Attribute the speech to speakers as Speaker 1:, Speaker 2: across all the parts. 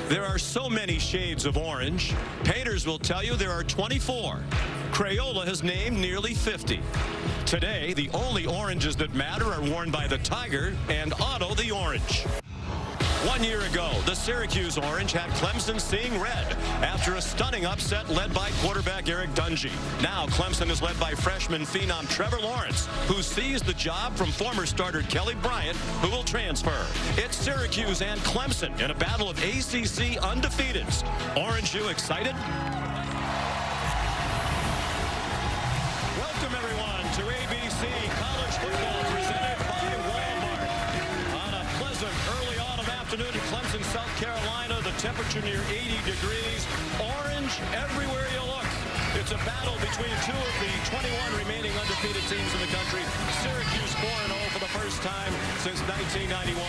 Speaker 1: There are so many shades of orange. Painters will tell you there are 24. Crayola has named nearly 50. Today, the only oranges that matter are worn by the Tiger and Otto the Orange. 1 year ago, the Syracuse Orange had Clemson seeing red after a stunning upset led by quarterback Eric Dungey. Now Clemson is led by freshman phenom Trevor Lawrence, who seized the job from former starter Kelly Bryant, who will transfer. It's Syracuse and Clemson in a battle of ACC unbeatens. Orange, you excited? Welcome everyone to ABC College Football presented by Walmart. On a pleasant early autumn afternoon in Clemson, South Carolina, the temperature near 80 degrees. Orange everywhere you look. It's a battle between two of the 21 remaining undefeated teams in the country. Syracuse 4-0 for the first time since 1991.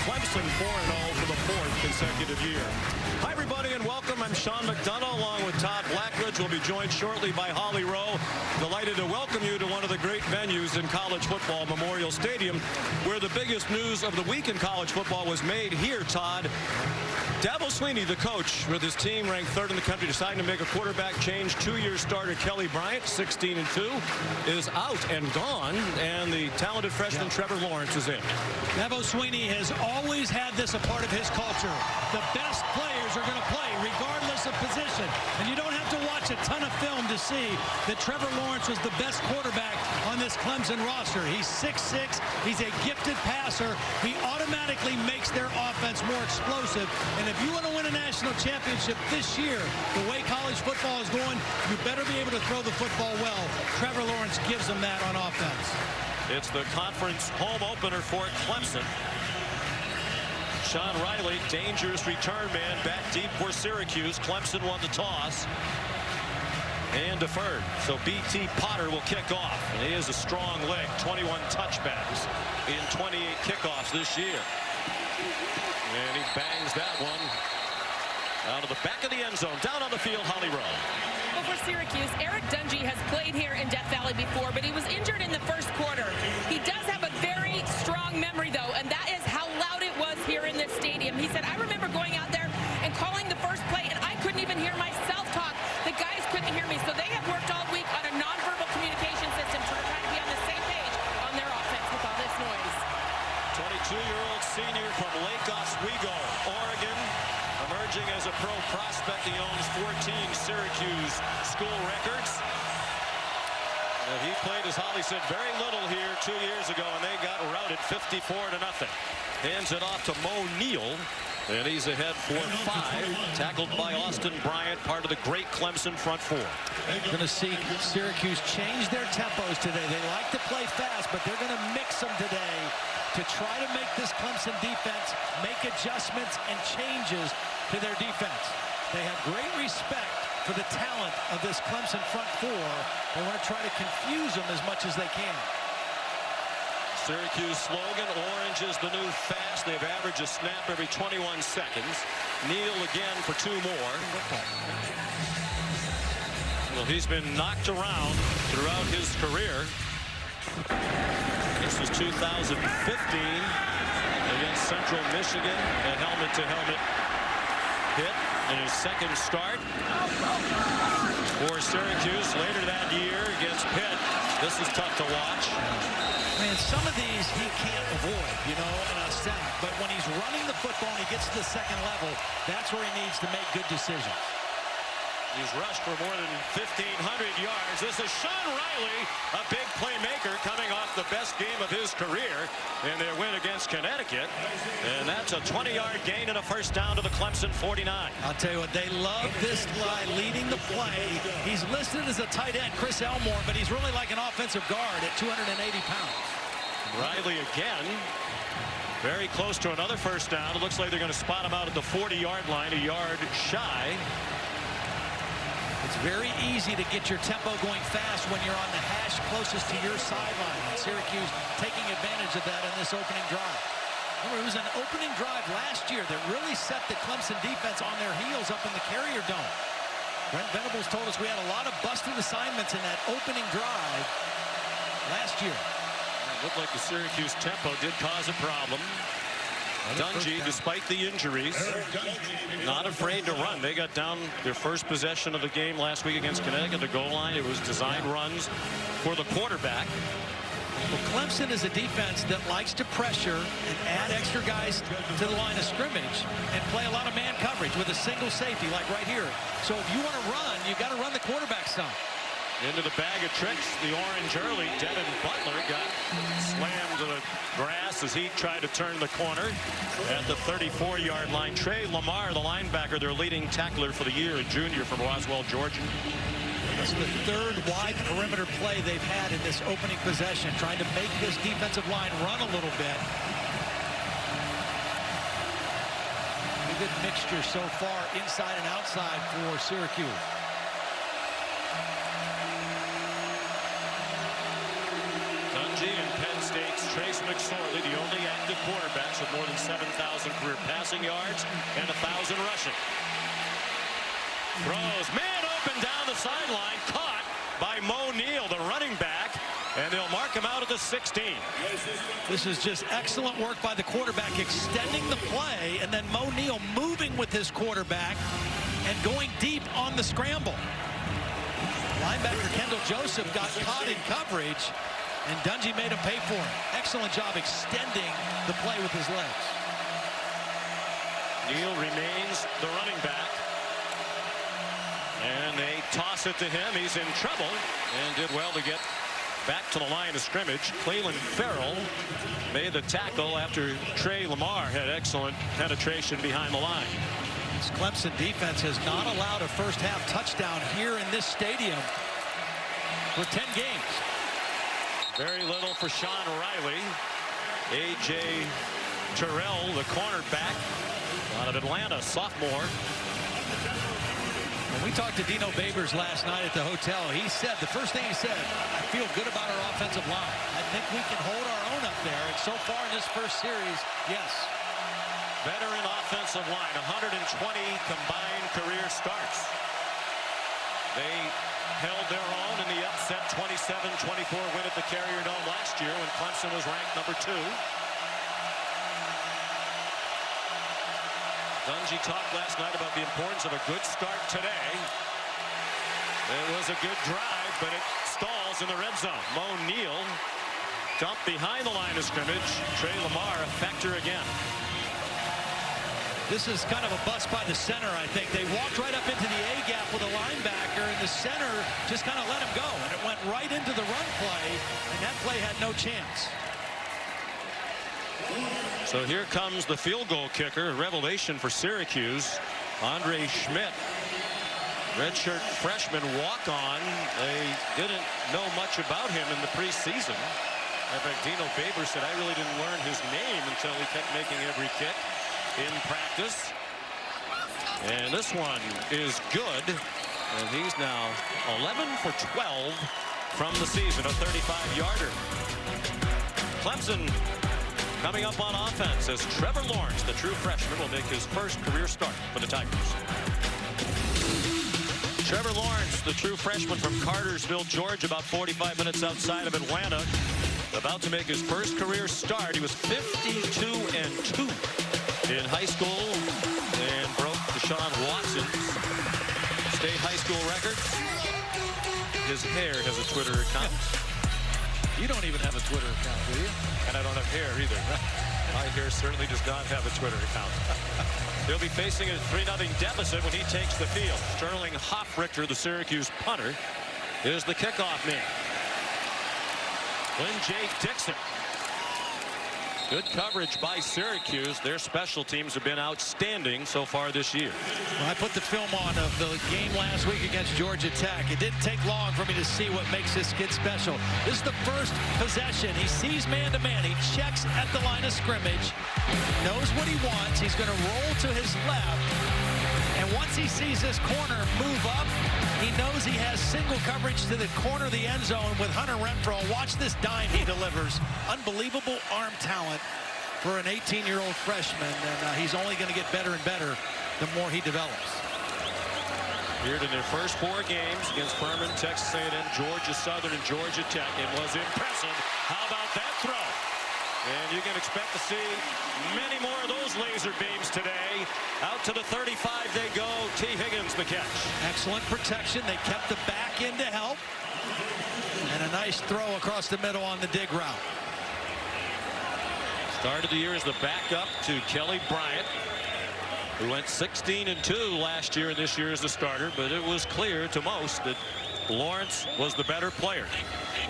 Speaker 1: Clemson 4-0 for the fourth consecutive year. Hi, everybody, and welcome. I'm Sean McDonough, along with Todd Blackledge. We'll be joined shortly by Holly Rowe. Delighted to welcome you to one of the great venues in college football, Memorial Stadium, where the biggest news of the week in college football was made here, Todd. Dabo Swinney, the coach, with his team ranked third in the country, deciding to make a quarterback change. Two-year starter Kelly Bryant, 16-2, is out and gone, and the talented freshman Trevor Lawrence is in.
Speaker 2: Dabo Swinney has always had this a part of his culture. The best players are going to play regardless of position, and you don't have to watch a ton of film to see that Trevor Lawrence was the best quarterback on this Clemson roster. He's 6'6", he's a gifted passer. He automatically makes their offense more explosive, and if you want to win a national championship this year, the way college football is going, you better be able to throw the football well. Trevor Lawrence gives them that on offense.
Speaker 1: It's the conference home opener for Clemson. Sean Riley, dangerous return man, back deep for Syracuse. Clemson won the toss and deferred. So B.T. Potter will kick off. And he has a strong leg, 21 touchbacks in 28 kickoffs this year. And he bangs that one out of the back of the end zone. Down on the field, Holly Rowe.
Speaker 3: Well, for Syracuse, Eric Dungey has played here in Death Valley before, but he was injured in the first quarter. He does have a very strong memory, though, and that is how loud it was here in this stadium. He said, I remember going out there and calling the first play, and I couldn't even hear myself talk. The guys couldn't hear me, so they have worked all week on a nonverbal communication system to try to be on the same page on their offense with all this noise.
Speaker 1: 22-year-old senior from Lake Oswego, Oregon, emerging as a pro prospect. He owns 14 Syracuse school records. He played, as Holly said, very little here 2 years ago, and they got routed 54-0. Hands it off to Mo Neal, and he's ahead for 5. Tackled by Austin Bryant, part of the great Clemson front four.
Speaker 2: We're going to see Syracuse change their tempos today. They like to play fast, but they're going to mix them today to try to make this Clemson defense make adjustments and changes to their defense. They have great respect for the talent of this Clemson front four. They want to try to confuse them as much as they can.
Speaker 1: Syracuse slogan, orange is the new fast. They've averaged a snap every 21 seconds. Neal again for 2 more. Well, he's been knocked around throughout his career. This was 2015 against Central Michigan, a helmet-to-helmet hit in his second start for Syracuse. Later that year against Pitt. This is tough to watch.
Speaker 2: Man, some of these he can't avoid, you know, in a sense. But when he's running the football and he gets to the second level, that's where he needs to make good decisions.
Speaker 1: He's rushed for more than 1,500 yards. This is Sean Riley, a big playmaker coming off the best game of his career in their win against Connecticut. And that's a 20-yard gain and a first down to the Clemson 49.
Speaker 2: I'll tell you what, they love this guy leading the play. He's listed as a tight end, Chris Elmore, but he's really like an offensive guard at 280 pounds.
Speaker 1: Riley again. Very close to another first down. It looks like they're going to spot him out at the 40-yard line, a yard shy.
Speaker 2: It's very easy to get your tempo going fast when you're on the hash closest to your sideline. And Syracuse taking advantage of that in this opening drive. Remember, it was an opening drive last year that really set the Clemson defense on their heels up in the Carrier Dome. Brent Venables told us we had a lot of busted assignments in that opening drive last year.
Speaker 1: It looked like the Syracuse tempo did cause a problem. Dungey, despite the injuries, not afraid to run. They got down their first possession of the game last week against Connecticut. The goal line, it was designed runs for the quarterback.
Speaker 2: Well, Clemson is a defense that likes to pressure and add extra guys to the line of scrimmage and play a lot of man coverage with a single safety like right here. So if you want to run, you got to run the quarterback some.
Speaker 1: Into the bag of tricks, the orange early. Devin Butler got slammed to the grass as he tried to turn the corner at the 34-yard line. Trey Lamar, the linebacker, their leading tackler for the year, a junior from Roswell, Georgia.
Speaker 2: That's the third wide perimeter play they've had in this opening possession, trying to make this defensive line run a little bit. A good mixture so far inside and outside for Syracuse.
Speaker 1: Dungey and Penn State's Trace McSorley, the only active quarterbacks with more than 7,000 career passing yards and 1,000 rushing. Throws, man open down the sideline, caught by Mo Neal, the running back, and they'll mark him out at the 16.
Speaker 2: This is just excellent work by the quarterback, extending the play, and then Mo Neal moving with his quarterback and going deep on the scramble. Linebacker Kendall Joseph got caught in coverage, and Dungey made him pay for it. Excellent job extending the play with his legs.
Speaker 1: Neal remains the running back. And they toss it to him. He's in trouble and did well to get back to the line of scrimmage. Cleveland Farrell made the tackle after Trey Lamar had excellent penetration behind the line.
Speaker 2: This Clemson defense has not allowed a first-half touchdown here in this stadium for 10 games.
Speaker 1: Very little for Sean Riley. A.J. Terrell, the cornerback out of Atlanta, sophomore.
Speaker 2: When we talked to Dino Babers last night at the hotel, he said, the first thing he said, I feel good about our offensive line. I think we can hold our own up there. And so far in this first series, yes.
Speaker 1: Veteran offensive line, 120 combined career starts. They held their own in the upset 27-24 win at the Carrier Dome last year when Clemson was ranked number 2. Dungey talked last night about the importance of a good start today. It was a good drive, but it stalls in the red zone. Mo Neal dumped behind the line of scrimmage. Trey Lamar a factor again.
Speaker 2: This is kind of a bust by the center, I think. They walked right up into the A-gap with a linebacker, and the center just kind of let him go. And it went right into the run play, and that play had no chance.
Speaker 1: So here comes the field goal kicker, a revelation for Syracuse, Andre Schmidt. Redshirt freshman walk-on. They didn't know much about him in the preseason. In fact, Dino Babers said, I really didn't learn his name until he kept making every kick in practice. And this one is good. And he's now 11 for 12 from the season, a 35-yarder. Clemson coming up on offense as Trevor Lawrence, the true freshman, will make his first career start for the Tigers. Trevor Lawrence, the true freshman from Cartersville, Georgia, about 45 minutes outside of Atlanta, about to make his first career start. He was 52-2 in high school and broke Deshaun Watson's state high school record. His hair has a Twitter account.
Speaker 2: You don't even have a Twitter account, do you?
Speaker 1: And I don't have hair either. My hair certainly does not have a Twitter account. They'll be facing a 3-0 deficit when he takes the field. Sterling Hoffrichter, the Syracuse punter, is the kickoff man. Lynn J. Dixon. Good coverage by Syracuse. Their special teams have been outstanding so far this year.
Speaker 2: Well, I put the film on of the game last week against Georgia Tech. It didn't take long for me to see what makes this kid special. This is the first possession. He sees man-to-man. He checks at the line of scrimmage, knows what he wants. He's going to roll to his left. And once he sees this corner move up, he knows he has single coverage to the corner of the end zone with Hunter Renfrow. Watch this dime he delivers. Unbelievable arm talent for an 18-year-old freshman, and he's only going to get better and better the more he develops.
Speaker 1: Here in their first 4 games against Furman, Texas A&M, Georgia Southern, and Georgia Tech. It was impressive. How about that throw? And you can expect to see many more of those laser beams today. Out to the 35 they go. T. Higgins the catch.
Speaker 2: Excellent protection. They kept the back in to help. And a nice throw across the middle on the dig route.
Speaker 1: Started the year as the backup to Kelly Bryant, who went 16-2 last year, and this year as the starter. But it was clear to most that Lawrence was the better player.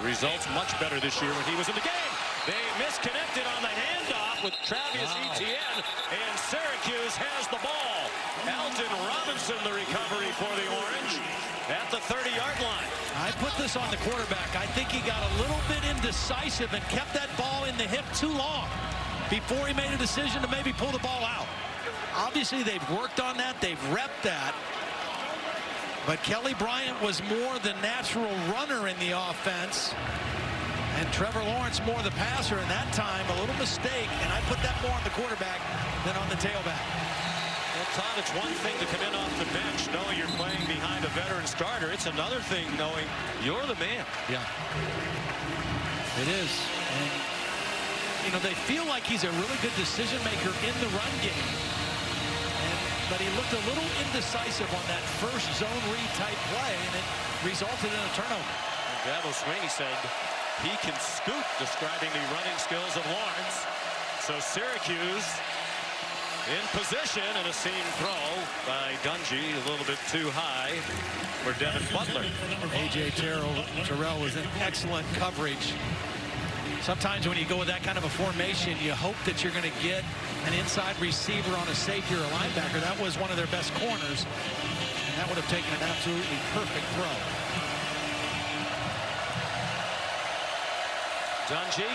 Speaker 1: The results much better this year when he was in the game. They misconnected on the handoff with Travis Etienne, and Syracuse has the ball. Alton Robinson the recovery for the Orange at the 30-yard line.
Speaker 2: I put this on the quarterback. I think he got a little bit indecisive and kept that ball in the hip too long before he made a decision to maybe pull the ball out. Obviously, they've worked on that. They've repped that. But Kelly Bryant was more the natural runner in the offense, and Trevor Lawrence more the passer. And that time, a little mistake, and I put that more on the quarterback than on the tailback.
Speaker 1: Well, Todd, it's one thing to come in off the bench knowing you're playing behind a veteran starter. It's another thing knowing you're the man.
Speaker 2: Yeah, it is. And, you know, they feel like he's a really good decision maker in the run game. But he looked a little indecisive on that first zone read type play, and it resulted in a turnover.
Speaker 1: Dabo Sweeney said he can scoop, describing the running skills of Lawrence. So Syracuse in position, and a seam throw by Dungey, a little bit too high for Devin Butler.
Speaker 2: A.J. Terrell was in excellent coverage. Sometimes when you go with that kind of a formation, you hope that you're going to get an inside receiver on a safety or a linebacker. That was one of their best corners, and that would have taken an absolutely perfect throw.
Speaker 1: Dungey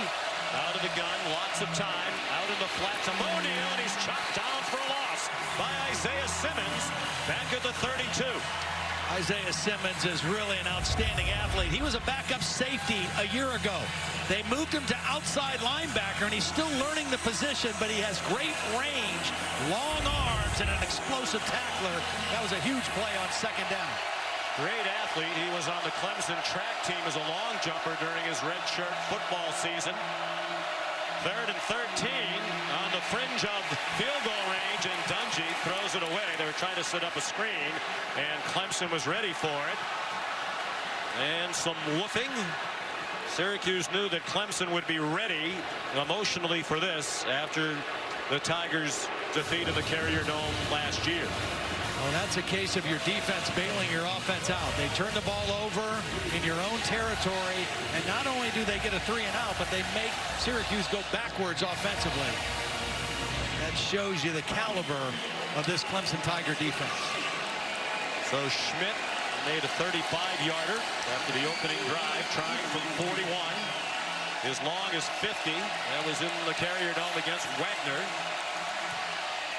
Speaker 1: out of the gun, lots of time, out in the flat to Monio, and he's chopped down for a loss by Isaiah Simmons back at the 32.
Speaker 2: Isaiah Simmons is really an outstanding athlete. He was a backup safety a year ago. They moved him to outside linebacker, and he's still learning the position, but he has great range, long arms, and an explosive tackler. That was a huge play on second down.
Speaker 1: Great athlete. He was on the Clemson track team as a long jumper during his redshirt football season. 3rd and 13 on the fringe of field goal range, and Dungey throws it away. They were trying to set up a screen, and Clemson was ready for it. And some woofing. Syracuse knew that Clemson would be ready emotionally for this after the Tigers' defeat in the Carrier Dome last year.
Speaker 2: Well, that's a case of your defense bailing your offense out. They turn the ball over in your own territory, and not only do they get a 3-and-out, but they make Syracuse go backwards offensively. That shows you the caliber of this Clemson Tiger defense.
Speaker 1: So Schmidt made a 35-yarder after the opening drive, trying from 41. As long as 50. That was in the Carrier Dome against Wagner.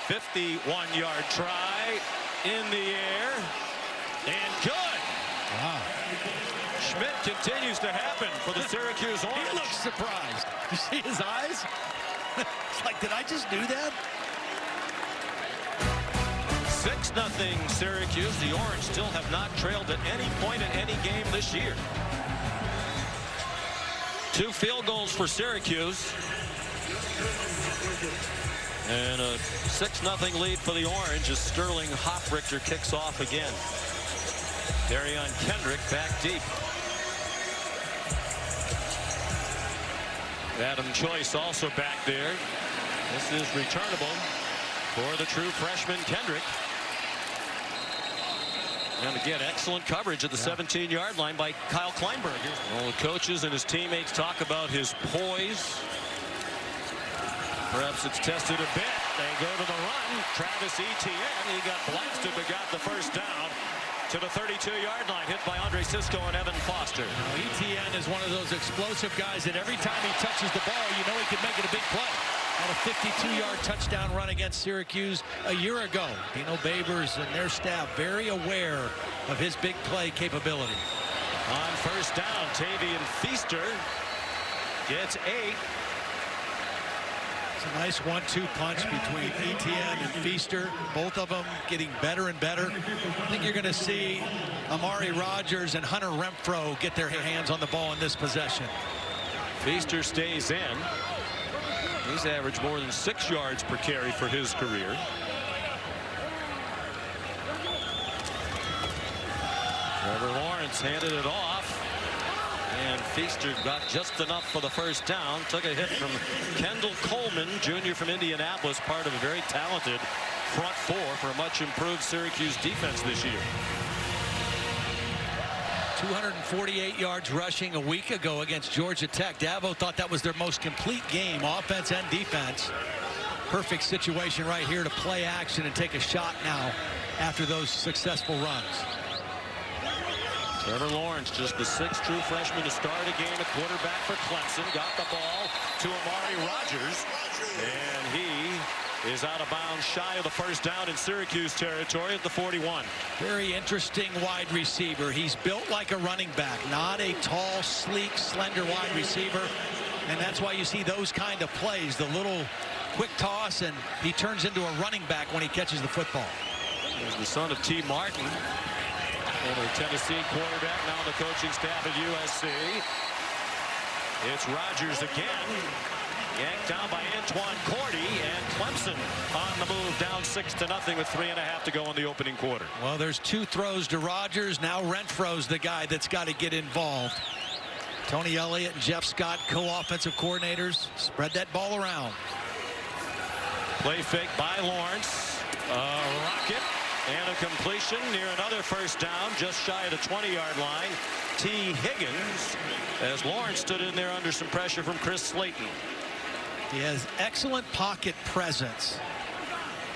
Speaker 1: 51-yard try in the air, and good.
Speaker 2: Wow.
Speaker 1: Schmidt continues to happen for the Syracuse Orange.
Speaker 2: He looks surprised. You see his eyes? It's like, did I just do that?
Speaker 1: 6-0 Syracuse. The Orange still have not trailed at any point in any game this year. 2 field goals for Syracuse. And a 6-0 lead for the Orange as Sterling Hoffrichter kicks off again. Darion Kendrick back deep. Adam Choice also back there. This is returnable for the true freshman Kendrick. And again, excellent coverage at the 17-yard line by Kyle Kleinberg. Well, the coaches and his teammates talk about his poise. Perhaps it's tested a bit. They go to the run. Travis Etienne, he got blasted but got the first down to the 32-yard line, hit by Andre Sisco and Evan Foster.
Speaker 2: Etienne is one of those explosive guys that every time he touches the ball, you know he can make it a big play. Had a 52-yard touchdown run against Syracuse a year ago. Dino Babers and their staff very aware of his big play capability.
Speaker 1: On first down, Tavian Feaster gets 8.
Speaker 2: It's a nice 1-2 punch between Etienne and Feaster. Both of them getting better and better. I think you're going to see Amari Rogers and Hunter Renfro get their hands on the ball in this possession.
Speaker 1: Feaster stays in. He's averaged more than 6 yards per carry for his career. Trevor Lawrence handed it off, and Feaster got just enough for the first down. Took a hit from Kendall Coleman, junior from Indianapolis, part of a very talented front four for a much improved Syracuse defense this year.
Speaker 2: 248 yards rushing a week ago against Georgia Tech. Dabo thought that was their most complete game, offense and defense. Perfect situation right here to play action and take a shot now after those successful runs.
Speaker 1: Trevor Lawrence, just the 6th true freshman to start a game at quarterback for Clemson. Got the ball to Amari Rogers, and he is out of bounds shy of the first down in Syracuse territory at the 41.
Speaker 2: Very interesting wide receiver. He's built like a running back, not a tall, sleek, slender wide receiver. And that's why you see those kind of plays, the little quick toss, and he turns into a running back when he catches the football.
Speaker 1: He's the son of T. Martin, former Tennessee quarterback, now on the coaching staff at USC. It's Rogers again. Yanked down by Antoine Cordy, and Clemson on the move, down 6-0 with 3.5 to go in the opening quarter.
Speaker 2: Well, there's 2 throws to Rogers. Now Renfro's the guy that's got to get involved. Tony Elliott and Jeff Scott, co-offensive coordinators, spread that ball around.
Speaker 1: Play fake by Lawrence. Rocket and a completion near another first down, just shy of the 20-yard line. T. Higgins, as Lawrence stood in there under some pressure from Chris Slayton.
Speaker 2: He has excellent pocket presence.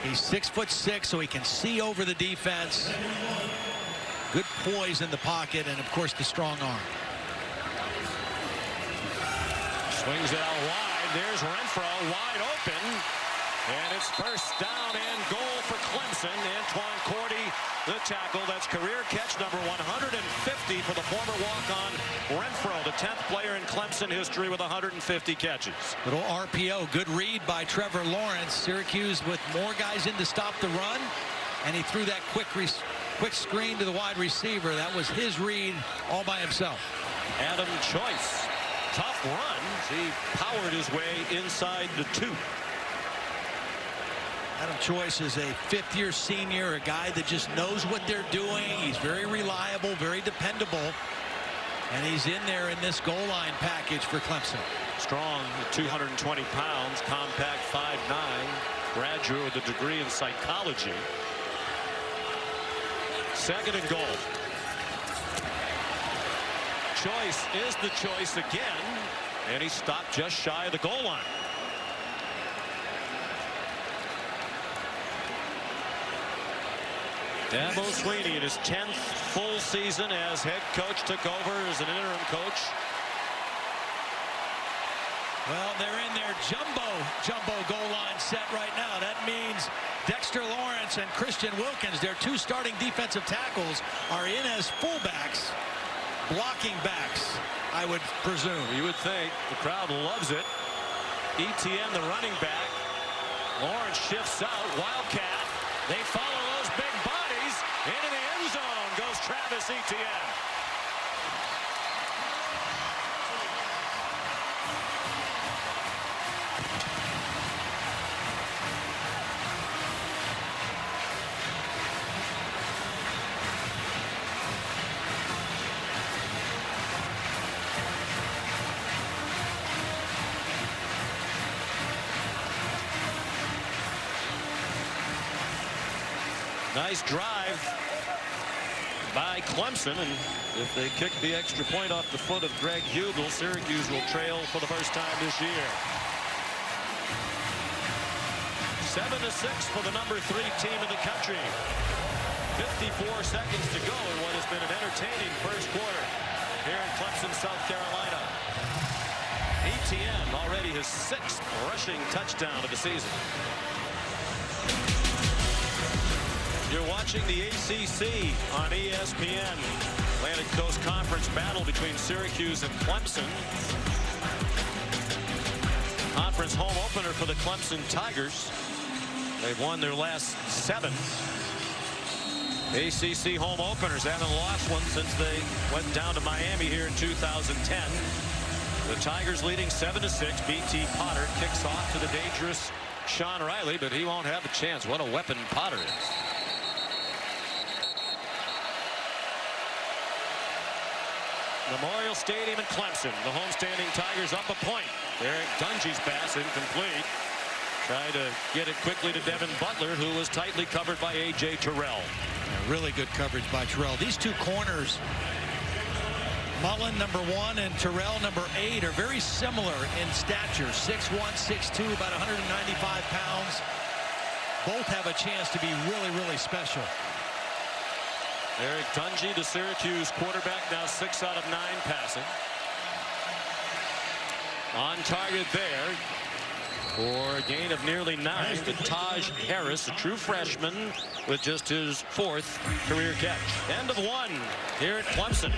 Speaker 2: He's 6'6", so he can see over the defense. Good poise in the pocket, and of course the strong arm.
Speaker 1: Swings it out wide. There's Renfro wide open. And it's first down and goal for Clemson. Antoine Cordy, the tackle. That's career catch number 150 for the former walk-on Renfro, the 10th player in Clemson history with 150 catches.
Speaker 2: Little RPO, good read by Trevor Lawrence. Syracuse with more guys in to stop the run, and he threw that quick screen to the wide receiver. That was his read all by himself.
Speaker 1: Adam Choice, tough run. He powered his way inside the 2.
Speaker 2: Adam Choice is a 5th-year senior, a guy that just knows what they're doing. He's very reliable, very dependable, and he's in there in this goal line package for Clemson.
Speaker 1: Strong, 220 pounds, compact 5'9", graduate with a degree in psychology. 2nd and goal. Choice is the choice again, and he stopped just shy of the goal line. Dabo Swinney in his 10th full season as head coach, took over as an interim coach.
Speaker 2: Well, they're in their jumbo goal line set right now. That means Dexter Lawrence and Christian Wilkins, their 2 starting defensive tackles, are in as fullbacks, blocking backs, I would presume.
Speaker 1: You would think. The crowd loves it. ETN, the running back. Lawrence shifts out. Wildcat. They follow those big bodies. Into the end zone goes Travis Etienne. Nice drive by Clemson, and if they kick the extra point off the foot of Greg Hugel, Syracuse will trail for the first time this year. 7-6 for the number 3 team in the country. 54 seconds to go in what has been an entertaining first quarter here in Clemson, South Carolina. ETN already his 6th rushing touchdown of the season. You're watching the ACC on ESPN. Atlantic Coast Conference battle between Syracuse and Clemson. Conference home opener for the Clemson Tigers. They've won their last 7. ACC home openers, haven't lost one since they went down to Miami here in 2010. The Tigers leading 7-6. B.T. Potter kicks off to the dangerous Sean Riley, but he won't have a chance. What a weapon Potter is. Memorial Stadium in Clemson. The homestanding Tigers up a point. Eric Dungey's pass incomplete. Tried to get it quickly to Devin Butler, who was tightly covered by A.J. Terrell.
Speaker 2: Yeah, really good coverage by Terrell. These two corners, Mullen, number 1, and Terrell, number 8, are very similar in stature. 6'1", 6'2", about 195 pounds. Both have a chance to be really, really special.
Speaker 1: Eric Dungey, the Syracuse quarterback, now 6 out of 9 passing. On target there for a gain of nearly 9 to Taj Harris, a true freshman with just his 4th career catch. End of 1 here at Clemson.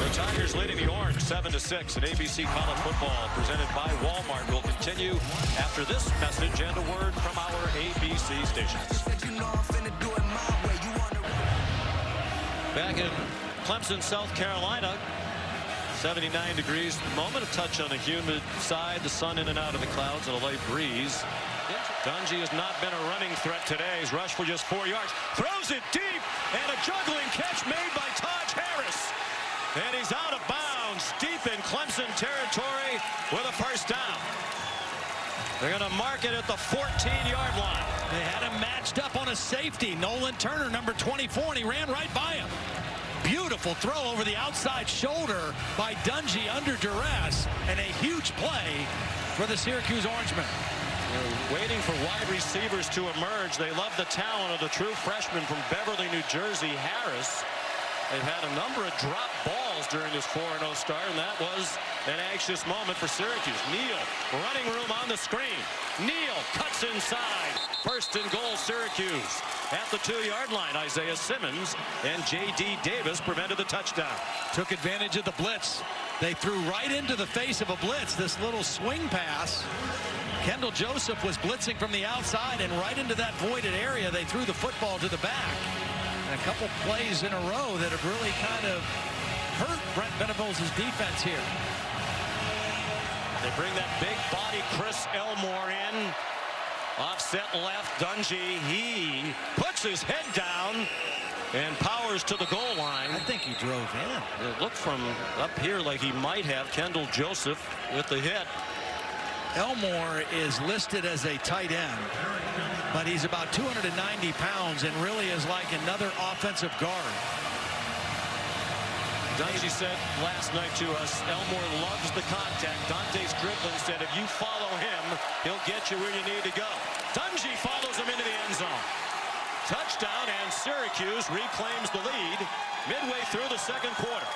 Speaker 1: The Tigers leading the Orange 7-6 at ABC College Football, presented by Walmart, will continue after this message and a word from our ABC stations. Back in Clemson, South Carolina, 79 degrees at the moment. A touch on the humid side. The sun in and out of the clouds and a light breeze. Dungey has not been a running threat today. He's rushed for just 4 yards. Throws it deep, and a juggling catch made by Taj Harris. And he's out of bounds deep in Clemson territory with a first down. They're going to mark it at the 14-yard line.
Speaker 2: They had him matched up on a safety. Nolan Turner, number 24, and he ran right by him. Beautiful throw over the outside shoulder by Dungey under duress, and a huge play for the Syracuse Orangemen.
Speaker 1: They're waiting for wide receivers to emerge. They love the talent of the true freshman from Beverly, New Jersey, Harris. They've had a number of drop balls during this 4-0 start, and that was an anxious moment for Syracuse. Neal, running room on the screen. Neal cuts inside. First and goal, Syracuse. At the 2-yard line, Isaiah Simmons and J.D. Davis prevented the touchdown.
Speaker 2: Took advantage of the blitz. They threw right into the face of a blitz. This little swing pass. Kendall Joseph was blitzing from the outside, and right into that voided area, they threw the football to the back. And a couple plays in a row that have really kind of hurt Brent Venables' defense here.
Speaker 1: They bring that big body Chris Elmore in. Offset left, Dungey, he puts his head down and powers to the goal line.
Speaker 2: I think he drove in.
Speaker 1: It looked from up here like he might have. Kendall Joseph with the hit.
Speaker 2: Elmore is listed as a tight end, but he's about 290 pounds and really is like another offensive guard.
Speaker 1: Dungey said last night to us, Elmore loves the contact. Dante Strickland said if you follow him, he'll get you where you need to go. Dungey follows him into the end zone. Touchdown, and Syracuse reclaims the lead midway through the second quarter.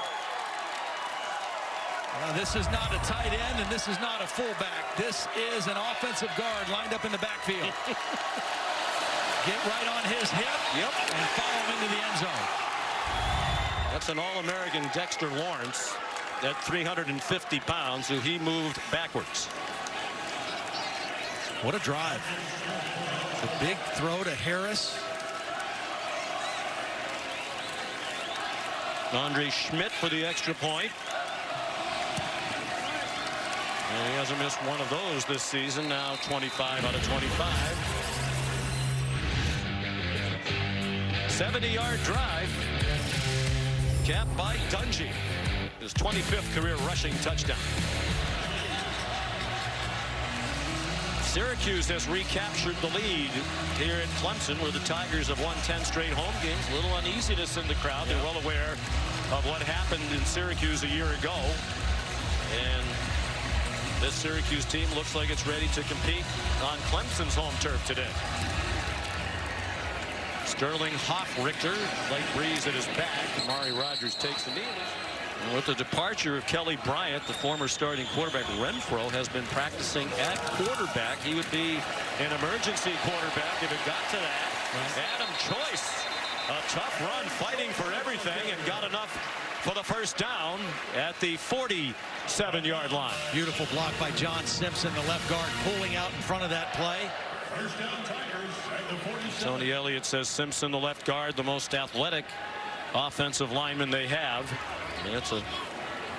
Speaker 2: This is not a tight end, and this is not a fullback. This is an offensive guard lined up in the backfield. Get right on his hip, and follow him into the end zone.
Speaker 1: That's an All-American Dexter Lawrence at 350 pounds, who he moved backwards.
Speaker 2: What a drive. The big throw to Harris.
Speaker 1: Andre Schmidt for the extra point. And he hasn't missed one of those this season. Now 25 out of 25. 70-yard drive. Capped by Dungey. His 25th career rushing touchdown. Syracuse has recaptured the lead here at Clemson, where the Tigers have won 10 straight home games. A little uneasiness in the crowd. They're well aware of what happened in Syracuse a year ago. And this Syracuse team looks like it's ready to compete on Clemson's home turf today. Sterling Hoffrichter, light breeze at his back. Amari Rodgers takes the knee. And with the departure of Kelly Bryant, the former starting quarterback, Renfro has been practicing at quarterback. He would be an emergency quarterback if it got to that. Adam Choice, a tough run, fighting for everything, and got enough for the first down at the 47-yard line.
Speaker 2: Beautiful block by John Simpson, the left guard, pulling out in front of that play.
Speaker 4: First down, Tigers at the 47.
Speaker 1: Tony Elliott says Simpson, the left guard, the most athletic offensive lineman they have. And it's a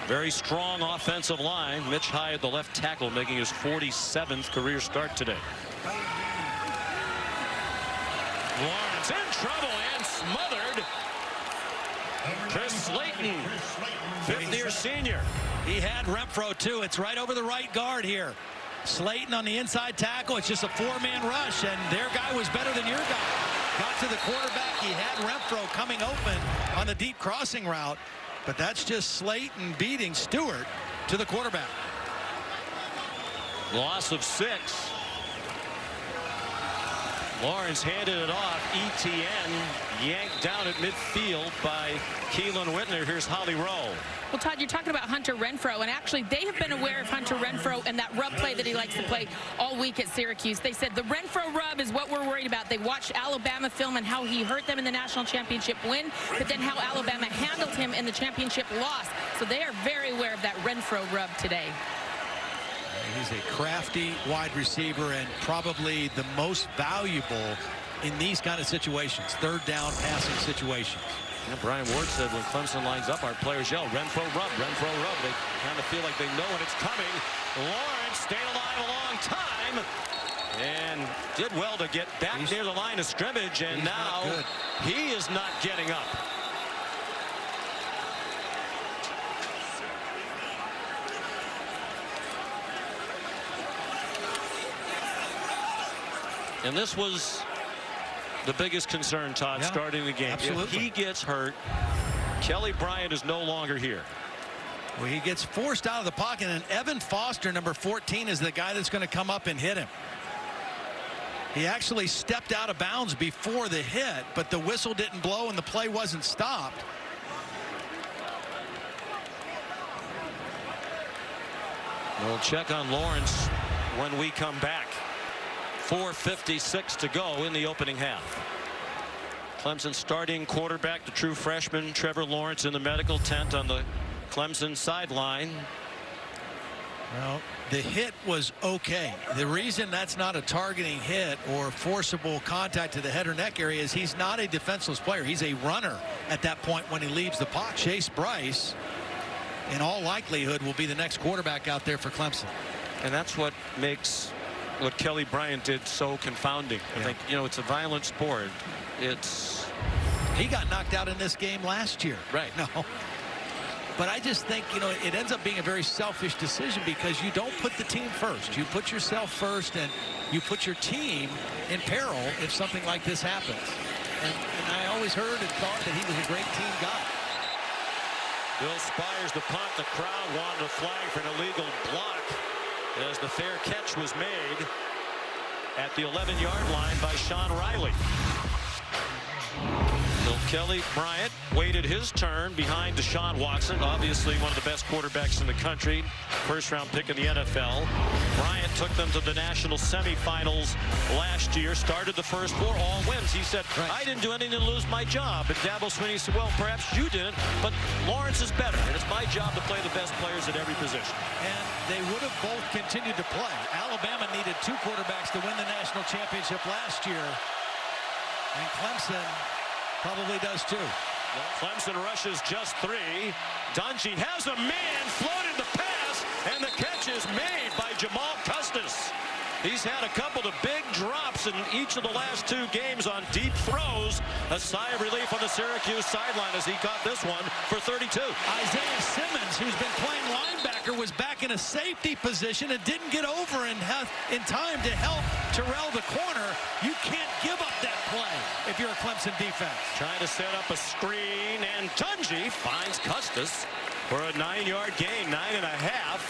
Speaker 1: Very strong offensive line. Mitch High at the left tackle, making his 47th career start today. Lawrence in trouble and smothered. Chris Slayton, fifth-year senior.
Speaker 2: He had Renfro too. It's right over the right guard here. Slayton on the inside tackle. It's just a four-man rush, and their guy was better than your guy. Got to the quarterback. He had Renfro coming open on the deep crossing route, but that's just Slayton beating Stewart to the quarterback.
Speaker 1: Loss of 6. Lawrence handed it off. ETN yanked down at midfield by Keelan Whitner. Here's Holly Rowe.
Speaker 3: Well, Todd, you're talking about Hunter Renfro, and actually they have been aware of Hunter Renfro and that rub play that he likes to play all week at Syracuse. They said the Renfro rub is what we're worried about. They watched Alabama film and how he hurt them in the national championship win, but then how Alabama handled him in the championship loss. So they are very aware of that Renfro rub today.
Speaker 2: He's a crafty wide receiver and probably the most valuable in these kind of situations, third down passing situations.
Speaker 1: Yeah, Brian Ward said when Clemson lines up, our players yell, Renfro rub, Renfro rub. They kind of feel like they know when it's coming. Lawrence stayed alive a long time and did well to get back near the line of scrimmage, and now he is not getting up. And this was the biggest concern, Todd, starting the game.
Speaker 2: Absolutely.
Speaker 1: If he gets hurt, Kelly Bryant is no longer here.
Speaker 2: Well, he gets forced out of the pocket, and Evan Foster, number 14, is the guy that's going to come up and hit him. He actually stepped out of bounds before the hit, but the whistle didn't blow and the play wasn't stopped.
Speaker 1: We'll check on Lawrence when we come back. 4:56 to go in the opening half. Clemson starting quarterback, the true freshman Trevor Lawrence, in the medical tent on the Clemson sideline.
Speaker 2: Well, the hit was okay. The reason that's not a targeting hit or forcible contact to the head or neck area is he's not a defenseless player. He's a runner at that point when he leaves the pocket. Chase Bryce, in all likelihood, will be the next quarterback out there for Clemson.
Speaker 1: And that's what makes what Kelly Bryant did so confounding. I think, you know, it's a violent sport.
Speaker 2: He got knocked out in this game last year.
Speaker 1: Right.
Speaker 2: No. But I just think, you know, it ends up being a very selfish decision because you don't put the team first. You put yourself first, and you put your team in peril if something like this happens. And I always heard and thought that he was a great team guy.
Speaker 1: Bill Spires the punt. The crowd wanted a flag for an illegal block as the fair catch was made at the 11-yard line by Sean Riley. So Kelly Bryant waited his turn behind Deshaun Watson, obviously one of the best quarterbacks in the country, first-round pick in the NFL. Bryant took them to the national semifinals last year, started the first 4, all wins. He said, I didn't do anything to lose my job. And Dabo Swinney said, well, perhaps you didn't, but Lawrence is better, and it's my job to play the best players at every position.
Speaker 2: And they would have both continued to play. Alabama needed 2 quarterbacks to win the national championship last year, and Clemson probably does too.
Speaker 1: Well, Clemson rushes just 3. Dungey has a man, floated the pass, and the catch is made by Jamal Custis. He's had a couple of big drops in each of the last 2 games on deep throws. A sigh of relief on the Syracuse sideline as he caught this one for 32.
Speaker 2: Isaiah Simmons, who's been playing linebacker, was back in a safety position and didn't get over in time to help Terrell the corner. You can't give up that play if you're a Clemson defense.
Speaker 1: Trying to set up a screen, and Dungey finds Custis for a 9-yard gain, 9.5.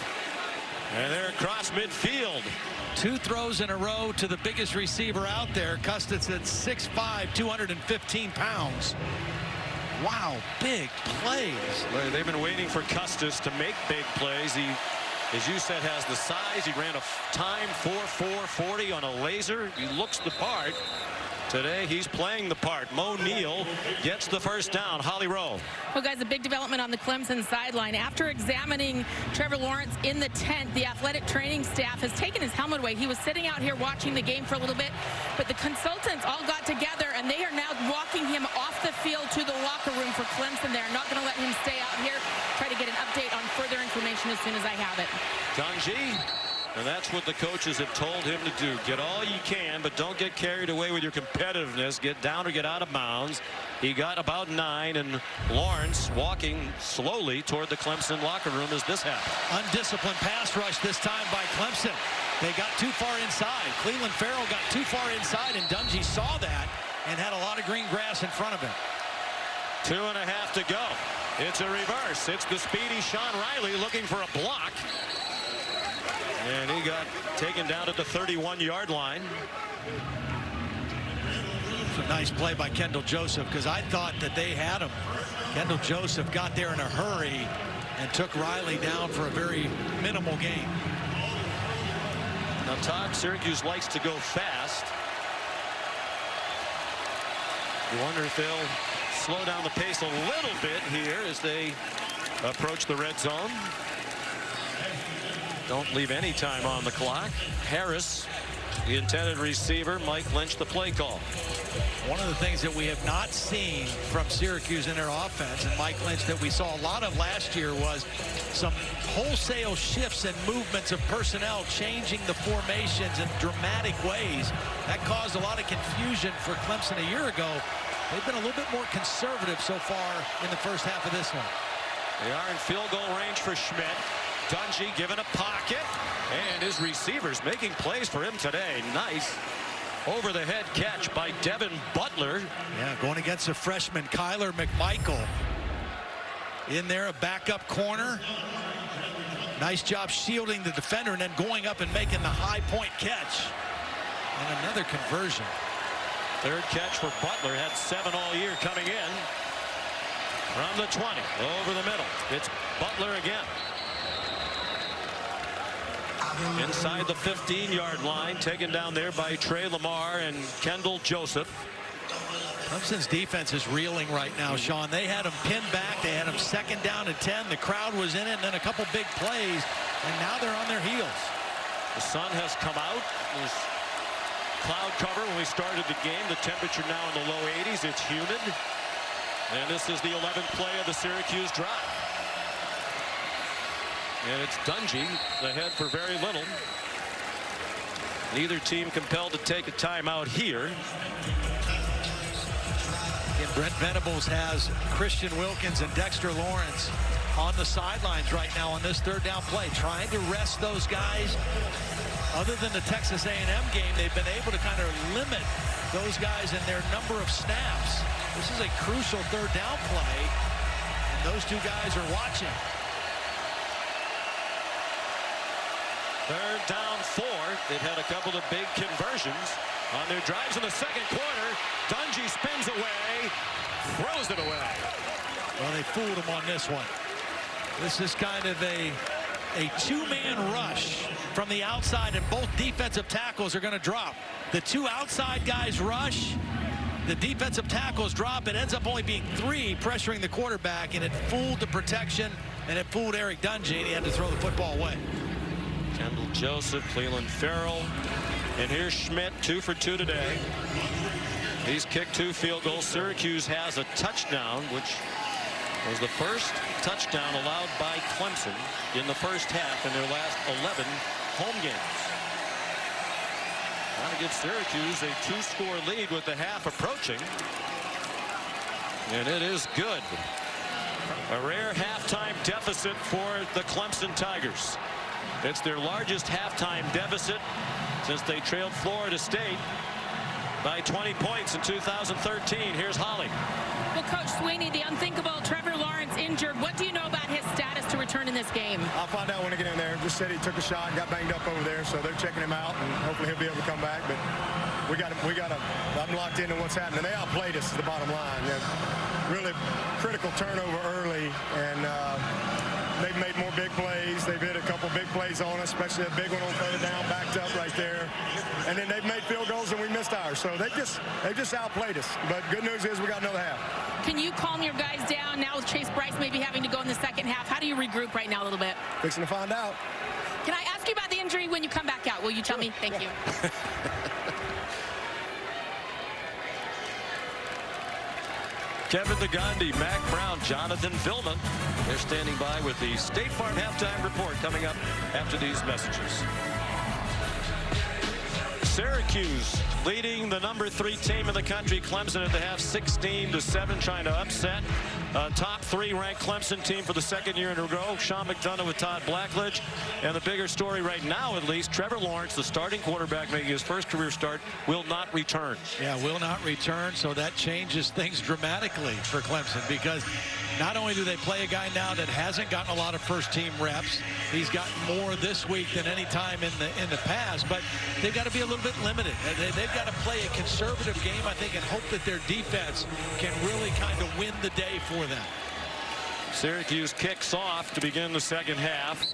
Speaker 1: And they're across midfield.
Speaker 2: 2 throws in a row to the biggest receiver out there. Custis at 6'5", 215 pounds. Wow, big plays.
Speaker 1: Well, they've been waiting for Custis to make big plays. He, as you said, has the size. He ran a time 4.440 on a laser. He looks the part. Today he's playing the part. Mo Neal gets the first down. Holly Rowe.
Speaker 3: Well, guys, a big development on the Clemson sideline. After examining Trevor Lawrence in the tent, the athletic training staff has taken his helmet away. He was sitting out here watching the game for a little bit, but the consultants all got together, and they are now walking him off the field to the locker room for Clemson. They're not going to let him stay out here. Try to get an update on further information as soon as I have it.
Speaker 1: Dungey, and that's what the coaches have told him to do. Get all you can, but don't get carried away with your competitiveness. Get down or get out of bounds. He got about 9, and Lawrence walking slowly toward the Clemson locker room as this happened.
Speaker 2: Undisciplined pass rush this time by Clemson. They got too far inside. Clelin Ferrell got too far inside, and Dungey saw that and had a lot of green grass in front of him.
Speaker 1: 2.5 to go. It's a reverse. It's the speedy Sean Riley looking for a block. And he got taken down at the 31-yard line.
Speaker 2: It's a nice play by Kendall Joseph, because I thought that they had him. Kendall Joseph got there in a hurry and took Riley down for a very minimal gain.
Speaker 1: Now, Todd, Syracuse likes to go fast. You wonder if they'll slow down the pace a little bit here as they approach the red zone. Don't leave any time on the clock. Harris, the intended receiver. Mike Lynch, the play call.
Speaker 2: One of the things that we have not seen from Syracuse in their offense, and Mike Lynch, that we saw a lot of last year, was some wholesale shifts and movements of personnel, changing the formations in dramatic ways. That caused a lot of confusion for Clemson a year ago. They've been a little bit more conservative so far in the first half of this one.
Speaker 1: They are in field goal range for Schmidt. Dungey given a pocket, and his receivers making plays for him today. Nice over-the-head catch by Devin Butler.
Speaker 2: Yeah, going against a freshman, Kyler McMichael. In there, a backup corner. Nice job shielding the defender and then going up and making the high point catch. And another conversion.
Speaker 1: Third catch for Butler. Had 7 all year coming in. From the 20, over the middle. It's Butler again. Inside the 15-yard line, taken down there by Trey Lamar and Kendall Joseph.
Speaker 2: Clemson's defense is reeling right now, Sean. They had him pinned back. They had him 2nd down and 10. The crowd was in it, and then a couple big plays, and now they're on their heels.
Speaker 1: The sun has come out. There's cloud cover when we started the game. The temperature now in the low 80s. It's humid. And this is the 11th play of the Syracuse drive. And it's Dungey ahead for very little. Neither team compelled to take a timeout here.
Speaker 2: And Brent Venables has Christian Wilkins and Dexter Lawrence on the sidelines right now on this 3rd down play, trying to rest those guys. Other than the Texas A&M game, they've been able to kind of limit those guys in their number of snaps. This is a crucial 3rd down play, and those two guys are watching.
Speaker 1: 3rd down 4. They've had a couple of big conversions on their drives in the 2nd quarter. Dungey spins away, throws it away.
Speaker 2: Well, they fooled him on this one. This is kind of a 2-man rush from the outside, and both defensive tackles are going to drop. The 2 outside guys rush. The defensive tackles drop. It ends up only being 3 pressuring the quarterback, and it fooled the protection, and it fooled Eric Dungey, and he had to throw the football away.
Speaker 1: Kendall Joseph, Clelin Ferrell, and here's Schmidt, 2 for 2 today. He's kicked 2 field goals. Syracuse has a touchdown, which was the first touchdown allowed by Clemson in the first half in their last 11 home games. Trying to give Syracuse a 2-score lead with the half approaching. And it is good. A rare halftime deficit for the Clemson Tigers. It's their largest halftime deficit since they trailed Florida State by 20 points in 2013. Here's Holly.
Speaker 3: Well, Coach Sweeney, the unthinkable Trevor Lawrence injured. What do you know about his status to return in this game?
Speaker 5: I'll find out when I get in there. Just said he took a shot and got banged up over there, so they're checking him out, and hopefully he'll be able to come back. But I'm locked into what's happening. They outplayed us is the bottom line. Really critical turnover early, and they've made more big plays. They've hit a couple big plays on us, especially a big one on 3rd down, backed up right there. And then they've made field goals and we missed ours. So they just outplayed us. But good news is we got another half.
Speaker 3: Can you calm your guys down now with Chase Bryce maybe having to go in the 2nd half? How do you regroup right now a little bit?
Speaker 5: Fixing to find out.
Speaker 3: Can I ask you about the injury when you come back out? Will you tell me? Thank you.
Speaker 1: Kevin the Gandhi, Mac Brown, Jonathan Villman. They're standing by with the State Farm halftime report coming up after these messages. Syracuse leading the number 3 team in the country, Clemson, at the half, 16-7, trying to upset top 3 ranked Clemson team for the 2nd year in a row. Sean McDonough with Todd Blackledge. And the bigger story right now, at least, Trevor Lawrence, the starting quarterback making his first career start, will not return.
Speaker 2: Yeah, will not return, so that changes things dramatically for Clemson, because not only do they play a guy now that hasn't gotten a lot of first-team reps, he's gotten more this week than any time in the past, but they've got to be a little bit limited. They've got to play a conservative game, I think, and hope that their defense can really kind of win the day for them.
Speaker 1: Syracuse kicks off to begin the second half.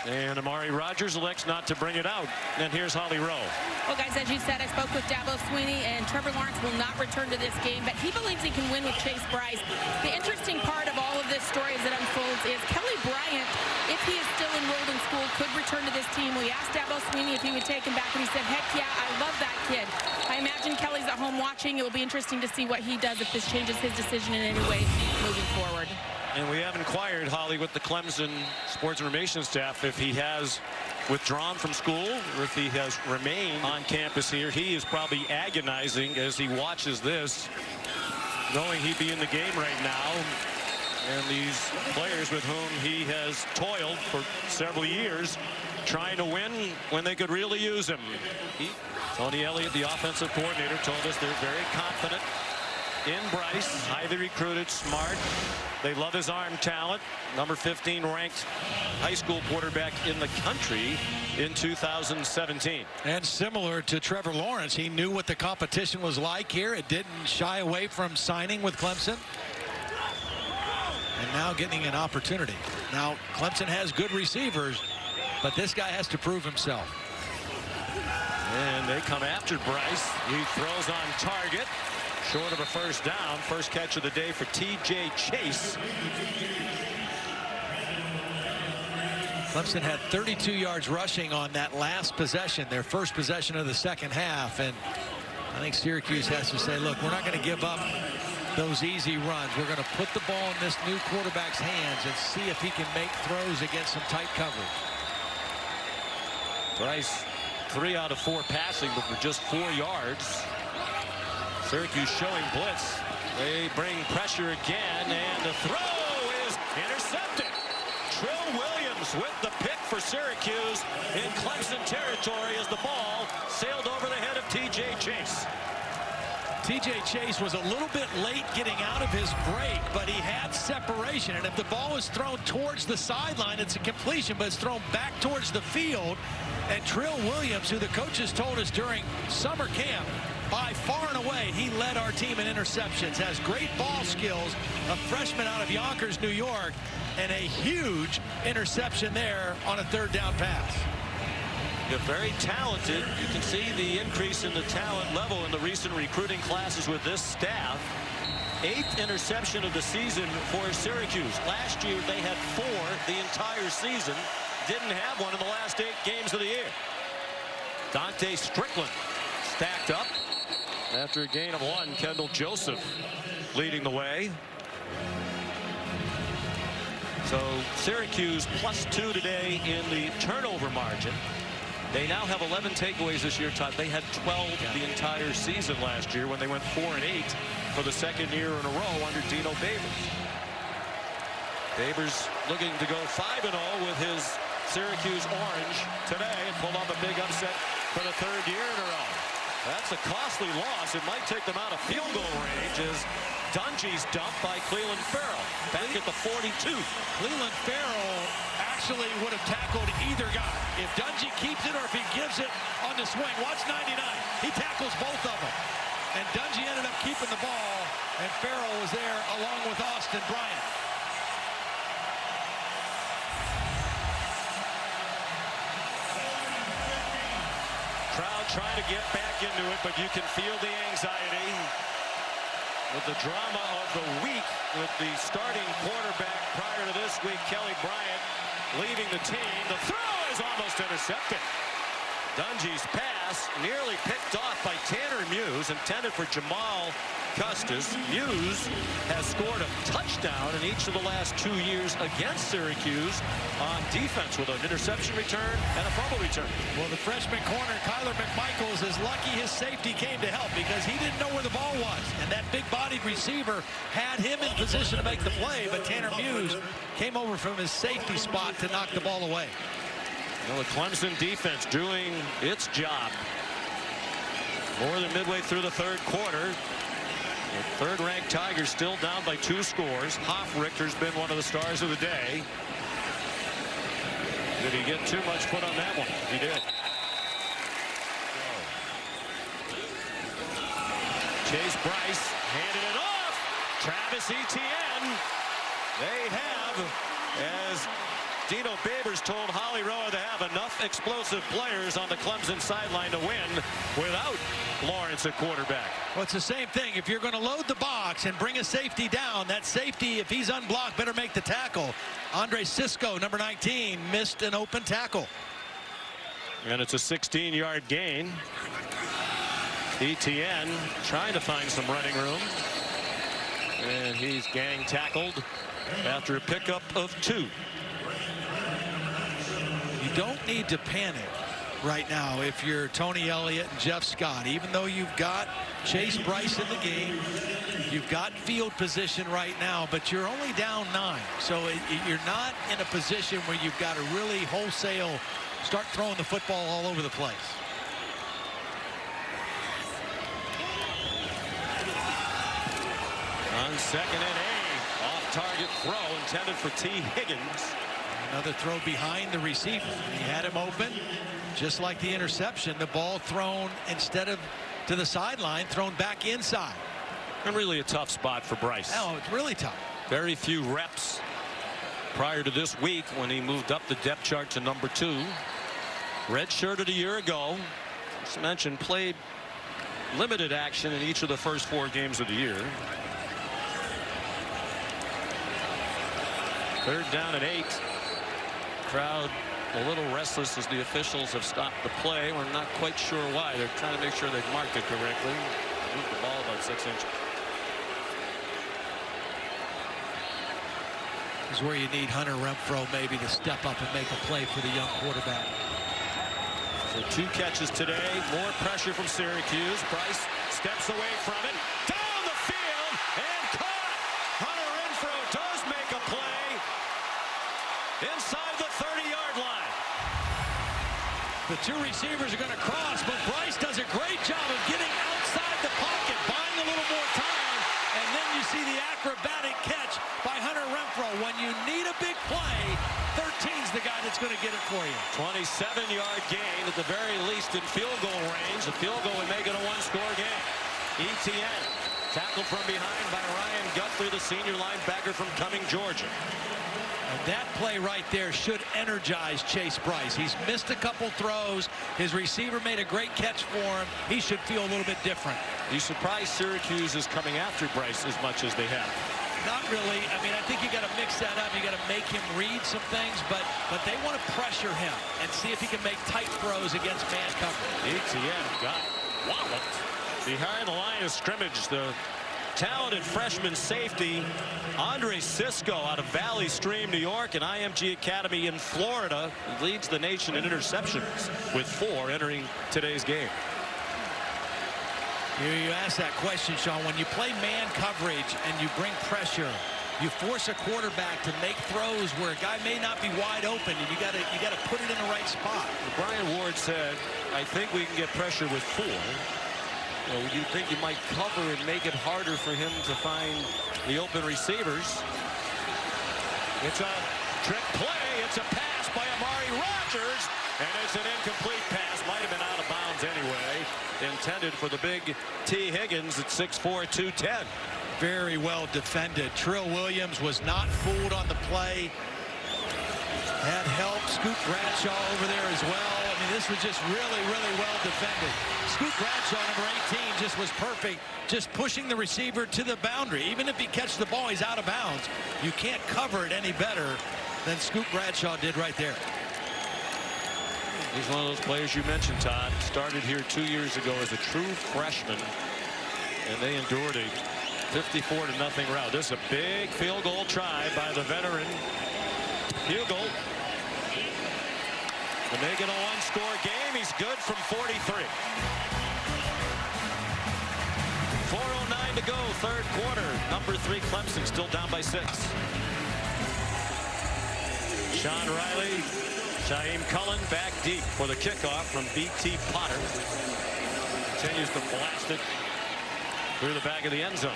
Speaker 1: And Amari Rogers elects not to bring it out. And here's Holly Rowe.
Speaker 3: Well, guys, as you said, I spoke with Dabo Swinney, and Trevor Lawrence will not return to this game, but he believes he can win with Chase Bryce. The interesting part of all of this story as it unfolds is Kelly Bryant, if he is still enrolled in school, could return to this team. We asked Dabo Swinney if he would take him back, and he said, heck yeah, I love that kid. I imagine Kelly's at home watching. It will be interesting to see what he does if this changes his decision in any way moving forward.
Speaker 1: And we have inquired, Holly, with the Clemson sports information staff, if he has withdrawn from school or if he has remained on campus here. He is probably agonizing as he watches this, knowing he'd be in the game right now. And these players with whom he has toiled for several years, trying to win when they could really use him. Tony Elliott, the offensive coordinator, told us they're very confident in Bryce, highly recruited, smart. They love his arm talent. Number 15 ranked high school quarterback in the country in 2017.
Speaker 2: And similar to Trevor Lawrence, he knew what the competition was like here. It didn't shy away from signing with Clemson. And now getting an opportunity. Now, Clemson has good receivers, but this guy has to prove himself.
Speaker 1: And they come after Bryce. He throws on target. Short of a first down. First catch of the day for T.J. Chase.
Speaker 2: Clemson had 32 yards rushing on that last possession, their first possession of the second half. And I think Syracuse has to say, look, we're not going to give up those easy runs. We're going to put the ball in this new quarterback's hands and see if he can make throws against some tight coverage.
Speaker 1: Bryce, 3 out of 4 passing, but for just 4 yards. Syracuse showing blitz. They bring pressure again, and the throw is intercepted. Trill Williams with the pick for Syracuse in Clemson territory as the ball sailed over the head of T.J. Chase.
Speaker 2: T.J. Chase was a little bit late getting out of his break, but he had separation. And if the ball is thrown towards the sideline, it's a completion, but it's thrown back towards the field. And Trill Williams, who the coaches told us during summer camp, by far and away, he led our team in interceptions, has great ball skills, a freshman out of Yonkers, New York, and a huge interception there on a third down pass.
Speaker 1: They're very talented. You can see the increase in the talent level in the recent recruiting classes with this staff. 8th interception of the season for Syracuse. Last year they had 4 the entire season. Didn't have one in the last 8 games of the year. Dante Strickland stacked up after a gain of 1. Kendall Joseph leading the way. So Syracuse +2 today in the turnover margin. They now have 11 takeaways this year, Todd. They had 12 the entire season last year when they went 4-8 for the 2nd year in a row under Dino Babers. Babers looking to go 5-0 with his Syracuse orange today and pulled off a big upset for the 3rd year in a row. That's a costly loss. It might take them out of field goal range as Dungey's dumped by Cleveland Farrell back at the 42.
Speaker 2: Cleveland Farrell actually would have tackled either guy. If Dungey keeps it or if he gives it on the swing. Watch 99. He tackles both of them. And Dungey ended up keeping the ball, and Farrell was there along with Austin Bryant.
Speaker 1: Crowd trying to get back into it, but you can feel the anxiety with the drama of the week with the starting quarterback prior to this week, Kelly Bryant, leaving the team. The throw is almost intercepted. Dungey's pass nearly picked off by Tanner Muse, intended for Jamal Custis. Muse has scored a touchdown in each of the last 2 years against Syracuse on defense, with an interception return and a fumble return.
Speaker 2: Well, the freshman corner, Kyler McMichaels, is lucky his safety came to help because he didn't know where the ball was. And that big-bodied receiver had him in position to make the play, but Tanner Muse came over from his safety spot to knock the ball away.
Speaker 1: Well, the Clemson defense doing its job. More than midway through the third quarter. The third-ranked Tigers still down by 2 scores. Hoffrichter's been one of the stars of the day. Did he get too much foot on that one? He did. Chase Bryce handed it off. Travis Etienne. They have, as Dino Babers told Holly Rowe, to have enough explosive players on the Clemson sideline to win without Lawrence at quarterback.
Speaker 2: Well, it's the same thing. If you're going to load the box and bring a safety down, that safety, if he's unblocked, better make the tackle. Andre Cisco, number 19, missed an open tackle.
Speaker 1: And it's a 16-yard gain. Etienne trying to find some running room. And he's gang tackled after a pickup of 2.
Speaker 2: You don't need to panic right now if you're Tony Elliott and Jeff Scott. Even though you've got Chase Bryce in the game, you've got field position right now, but you're only down 9. So you're not in a position where you've got to really wholesale start throwing the football all over the place.
Speaker 1: On 2nd and 8, off-target throw intended for T. Higgins.
Speaker 2: Another throw behind the receiver. He had him open, just like the interception. The ball thrown, instead of to the sideline, thrown back inside.
Speaker 1: And really a tough spot for Bryce.
Speaker 2: Oh, it's really tough.
Speaker 1: Very few reps prior to this week when he moved up the depth chart to number 2. Redshirted a year ago. As mentioned, played limited action in each of the first 4 games of the year. 3rd down and 8. Crowd a little restless as the officials have stopped the play. We're not quite sure why. They're trying to make sure they've marked it correctly. Moved the ball about 6 inches.
Speaker 2: This is where you need Hunter Renfrow maybe to step up and make a play for the young quarterback.
Speaker 1: So 2 catches today. More pressure from Syracuse. Bryce steps away from it. Down the field and caught. Hunter Renfrow does make a play inside the 30-yard line.
Speaker 2: The 2 receivers are going to cross, but Bryce does a great job of getting outside the pocket, buying a little more time, and then you see the acrobatic catch by Hunter Renfrow. When you need a big play, 13's the guy that's going to get it for you.
Speaker 1: 27-yard gain at the very least in field goal range. The field goal would make it a 1-score game. Etienne tackled from behind by Ryan Guthrie, the senior linebacker from Cumming, Georgia.
Speaker 2: And that play right there should energize Chase Bryce. He's missed a couple throws. His receiver made a great catch for him. He should feel a little bit different.
Speaker 1: You surprised Syracuse is coming after Bryce as much as they have?
Speaker 2: Not really. I mean, I think you got to mix that up. You got to make him read some things, but they want to pressure him and see if he can make tight throws against man coverage.
Speaker 1: Etienne got walloped behind the line of scrimmage. The talented freshman safety Andre Cisco out of Valley Stream, New York, and IMG Academy in Florida, leads the nation in interceptions with 4 entering today's game.
Speaker 2: You asked that question, Sean. When you play man coverage and you bring pressure, you force a quarterback to make throws where a guy may not be wide open, and you got to put it in the right spot.
Speaker 1: Brian Ward said, I think we can get pressure with 4. Well, you think you might cover and make it harder for him to find the open receivers. It's a trick play. It's a pass by Amari Rogers, and it's an incomplete pass. Might have been out of bounds anyway. Intended for the big T. Higgins at 6'4", 210.
Speaker 2: Very well defended. Trill Williams was not fooled on the play. Had help. Scoot Bradshaw over there as well. I mean, this was just really, really well defended. Scoot Bradshaw, number 18, just was perfect, just pushing the receiver to the boundary. Even if he catches the ball, he's out of bounds. You can't cover it any better than Scoot Bradshaw did right there.
Speaker 1: He's one of those players you mentioned, Todd. Started here 2 years ago as a true freshman, and they endured a 54-0 rout. This is a big field goal try by the veteran Hugel to make it a one-score game. He's good from 43. 4:09 to go, third quarter. Number 3 Clemson still down by 6. Sean Riley, Shaheem Cullen back deep for the kickoff from B.T. Potter. Continues to blast it through the back of the end zone.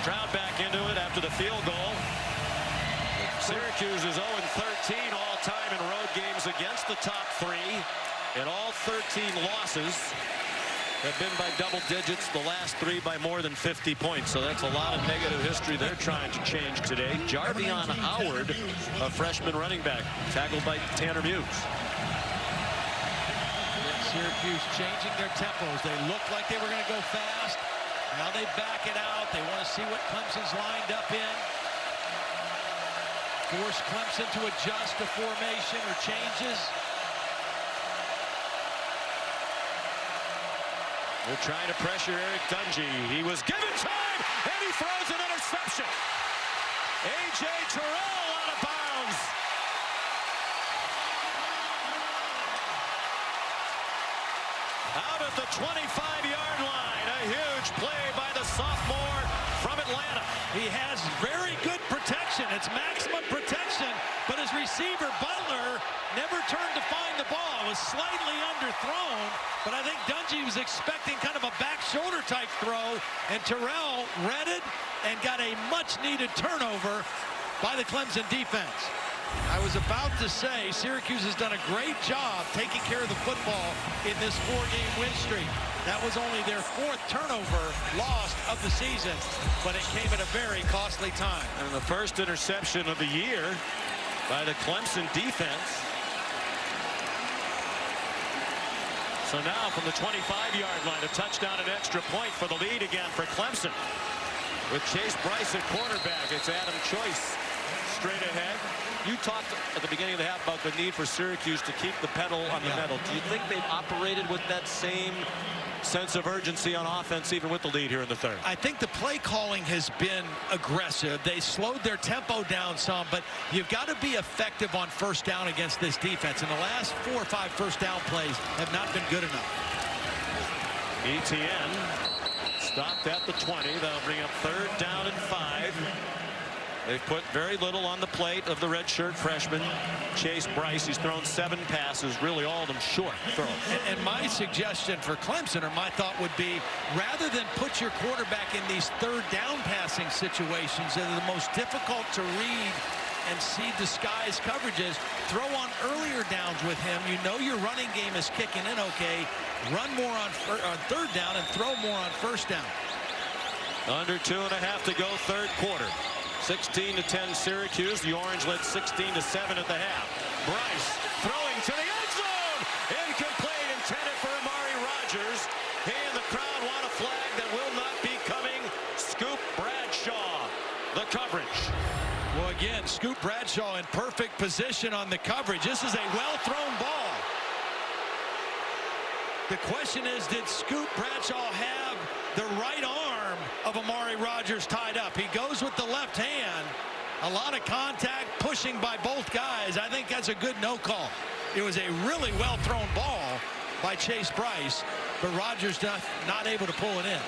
Speaker 1: Crowd back into it after the field goal. Syracuse is 0-13 all-time in road games against the top 3. And all 13 losses have been by double digits, the last 3 by more than 50 points. So that's a lot of negative history they're trying to change today. Jarvion Howard, a freshman running back, tackled by Tanner Muse.
Speaker 2: Syracuse changing their tempos. They looked like they were going to go fast. Now they back it out. They want to see what Clemson's lined up in. Force Clemson to adjust to formation or changes.
Speaker 1: They're trying to pressure Eric Dungey. He was given time, and he throws an interception. A.J. Terrell out of bounds. Out at the 25-yard line. A huge play by the sophomore from Atlanta.
Speaker 2: He has very good protection. It's maximum protection, but his receiver, Butler, never turned to find the ball. It was slightly underthrown, but I think Dungey was expecting kind of a back shoulder type throw, and Terrell read it and got a much-needed turnover by the Clemson defense. I was about to say Syracuse has done a great job taking care of the football in this 4-game win streak. That was only their 4th turnover lost of the season, but it came at a very costly time.
Speaker 1: And the first interception of the year by the Clemson defense. So now from the 25-yard line, a touchdown and extra point for the lead again for Clemson. With Chase Bryce at quarterback, it's Adam Choice straight ahead. You talked at the beginning of the half about the need for Syracuse to keep the pedal on the metal. Do you think they've operated with that same sense of urgency on offense even with the lead here in the third?
Speaker 2: I think the play calling has been aggressive. They slowed their tempo down some, but you've got to be effective on first down against this defense. And the last 4 or 5 first down plays have not been good enough.
Speaker 1: ETN stopped at the 20. That'll bring up 3rd down and 5. They've put very little on the plate of the redshirt freshman, Chase Bryce. He's thrown 7 passes, really all of them short throws.
Speaker 2: And my suggestion for Clemson, or my thought would be, rather than put your quarterback in these 3rd down passing situations that are the most difficult to read and see disguised coverages, throw on earlier downs with him. You know your running game is kicking in okay. Run more on 3rd down and throw more on first down.
Speaker 1: Under 2.5 to go, third quarter. 16-10 Syracuse. The Orange led 16-7 at the half. Bryce throwing to the end zone. Incomplete, intended for Amari Rogers. He and the crowd want a flag that will not be coming. Scoop Bradshaw, the coverage.
Speaker 2: Well, again, Scoop Bradshaw in perfect position on the coverage. This is a well-thrown ball. The question is, did Scoop Bradshaw have the right arm of Amari Rogers tied up? He goes with the left hand. A lot of contact, pushing by both guys. I think that's a good no call. It was a really well-thrown ball by Chase Bryce, but Rogers not able to pull it in.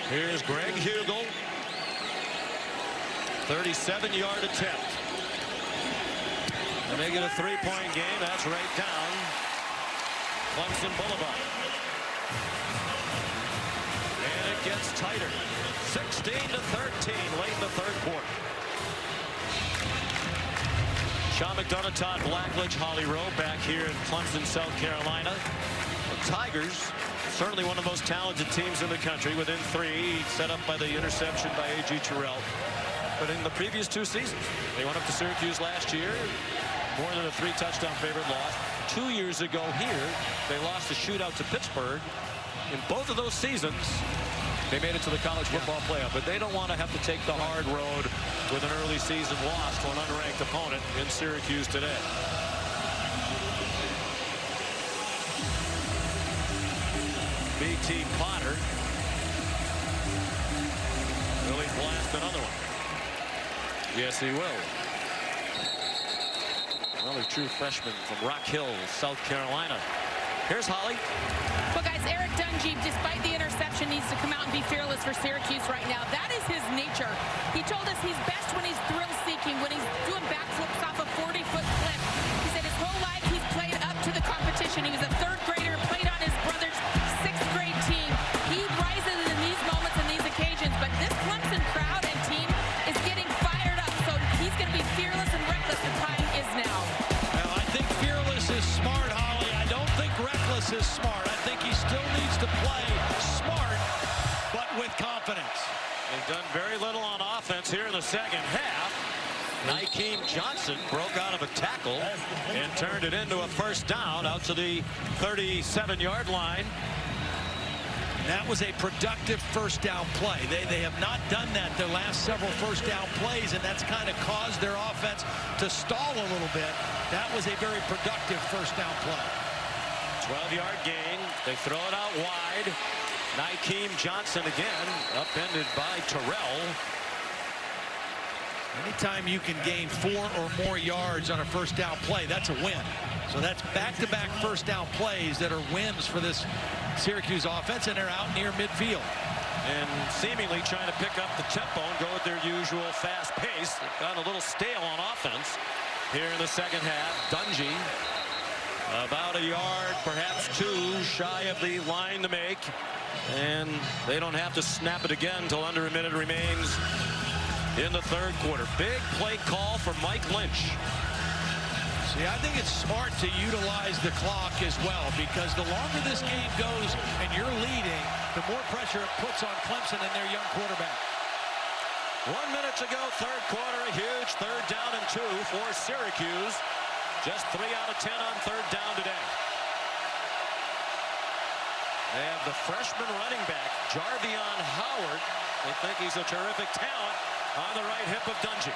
Speaker 1: Here's Greg Hugel. 37-yard attempt. To make it a 3-point game. That's right down Clemson Boulevard. And it gets tighter. 16-13 late in the third quarter. Sean McDonough, Todd Blackledge, Holly Rowe back here in Clemson, South Carolina. The Tigers, certainly one of the most talented teams in the country, within 3, set up by the interception by A.J. Terrell. But in the previous 2 seasons, they went up to Syracuse last year, more than a 3-touchdown favorite loss. 2 years ago here, they lost a shootout to Pittsburgh. In both of those seasons, They made it to the college football playoff, but they don't want to have to take the hard road with an early season loss to an unranked opponent in Syracuse today. B.T. Potter. Will he blast another one? Yes, he will. Another true freshman from Rock Hill, South Carolina. Here's Holly.
Speaker 3: Well, guys, Eric Dungey, despite the interception, needs to come out and be fearless for Syracuse right now. That is his nature. He told us he's best when he's thrill-seeking, when he's doing backflips off a 40-foot cliff. He said his whole life he's played up to the competition. He was a third grader, played on his brother's sixth grade team. He rises in these moments and these occasions, but this Clemson crowd and team is getting fired up, so he's going to be fearless and reckless. The time is now.
Speaker 2: Well, I think fearless is smart, Holly. I don't think reckless is smart. I think he still needs to play smart, but with confidence.
Speaker 1: They've done very little on offense here in the second half. Nykeem Johnson broke out of a tackle and turned it into a first down out to the 37-yard line.
Speaker 2: That was a productive first down play. They have not done that their last several first down plays, and that's kind of caused their offense to stall a little bit. That was a very productive first down play.
Speaker 1: 12-yard gain. They throw it out wide. Nykeem Johnson again, upended by Terrell.
Speaker 2: Anytime you can gain 4 or more yards on a first down play, that's a win. So that's back-to-back first down plays that are wins for this Syracuse offense, and they're out near midfield.
Speaker 1: And seemingly trying to pick up the tempo and go at their usual fast pace. They've gotten a little stale on offense here in the second half. Dungey about a yard, perhaps 2 shy of the line to make. And they don't have to snap it again until under a minute remains in the third quarter. Big play call for Mike Lynch.
Speaker 2: See, I think it's smart to utilize the clock as well, because the longer this game goes and you're leading, the more pressure it puts on Clemson and their young quarterback.
Speaker 1: 1 minute to go, third quarter. A huge third down and 2 for Syracuse. Just 3 out of 10 on third down today. They have the freshman running back, Jarvion Howard. They think he's a terrific talent on the right hip of Dungey.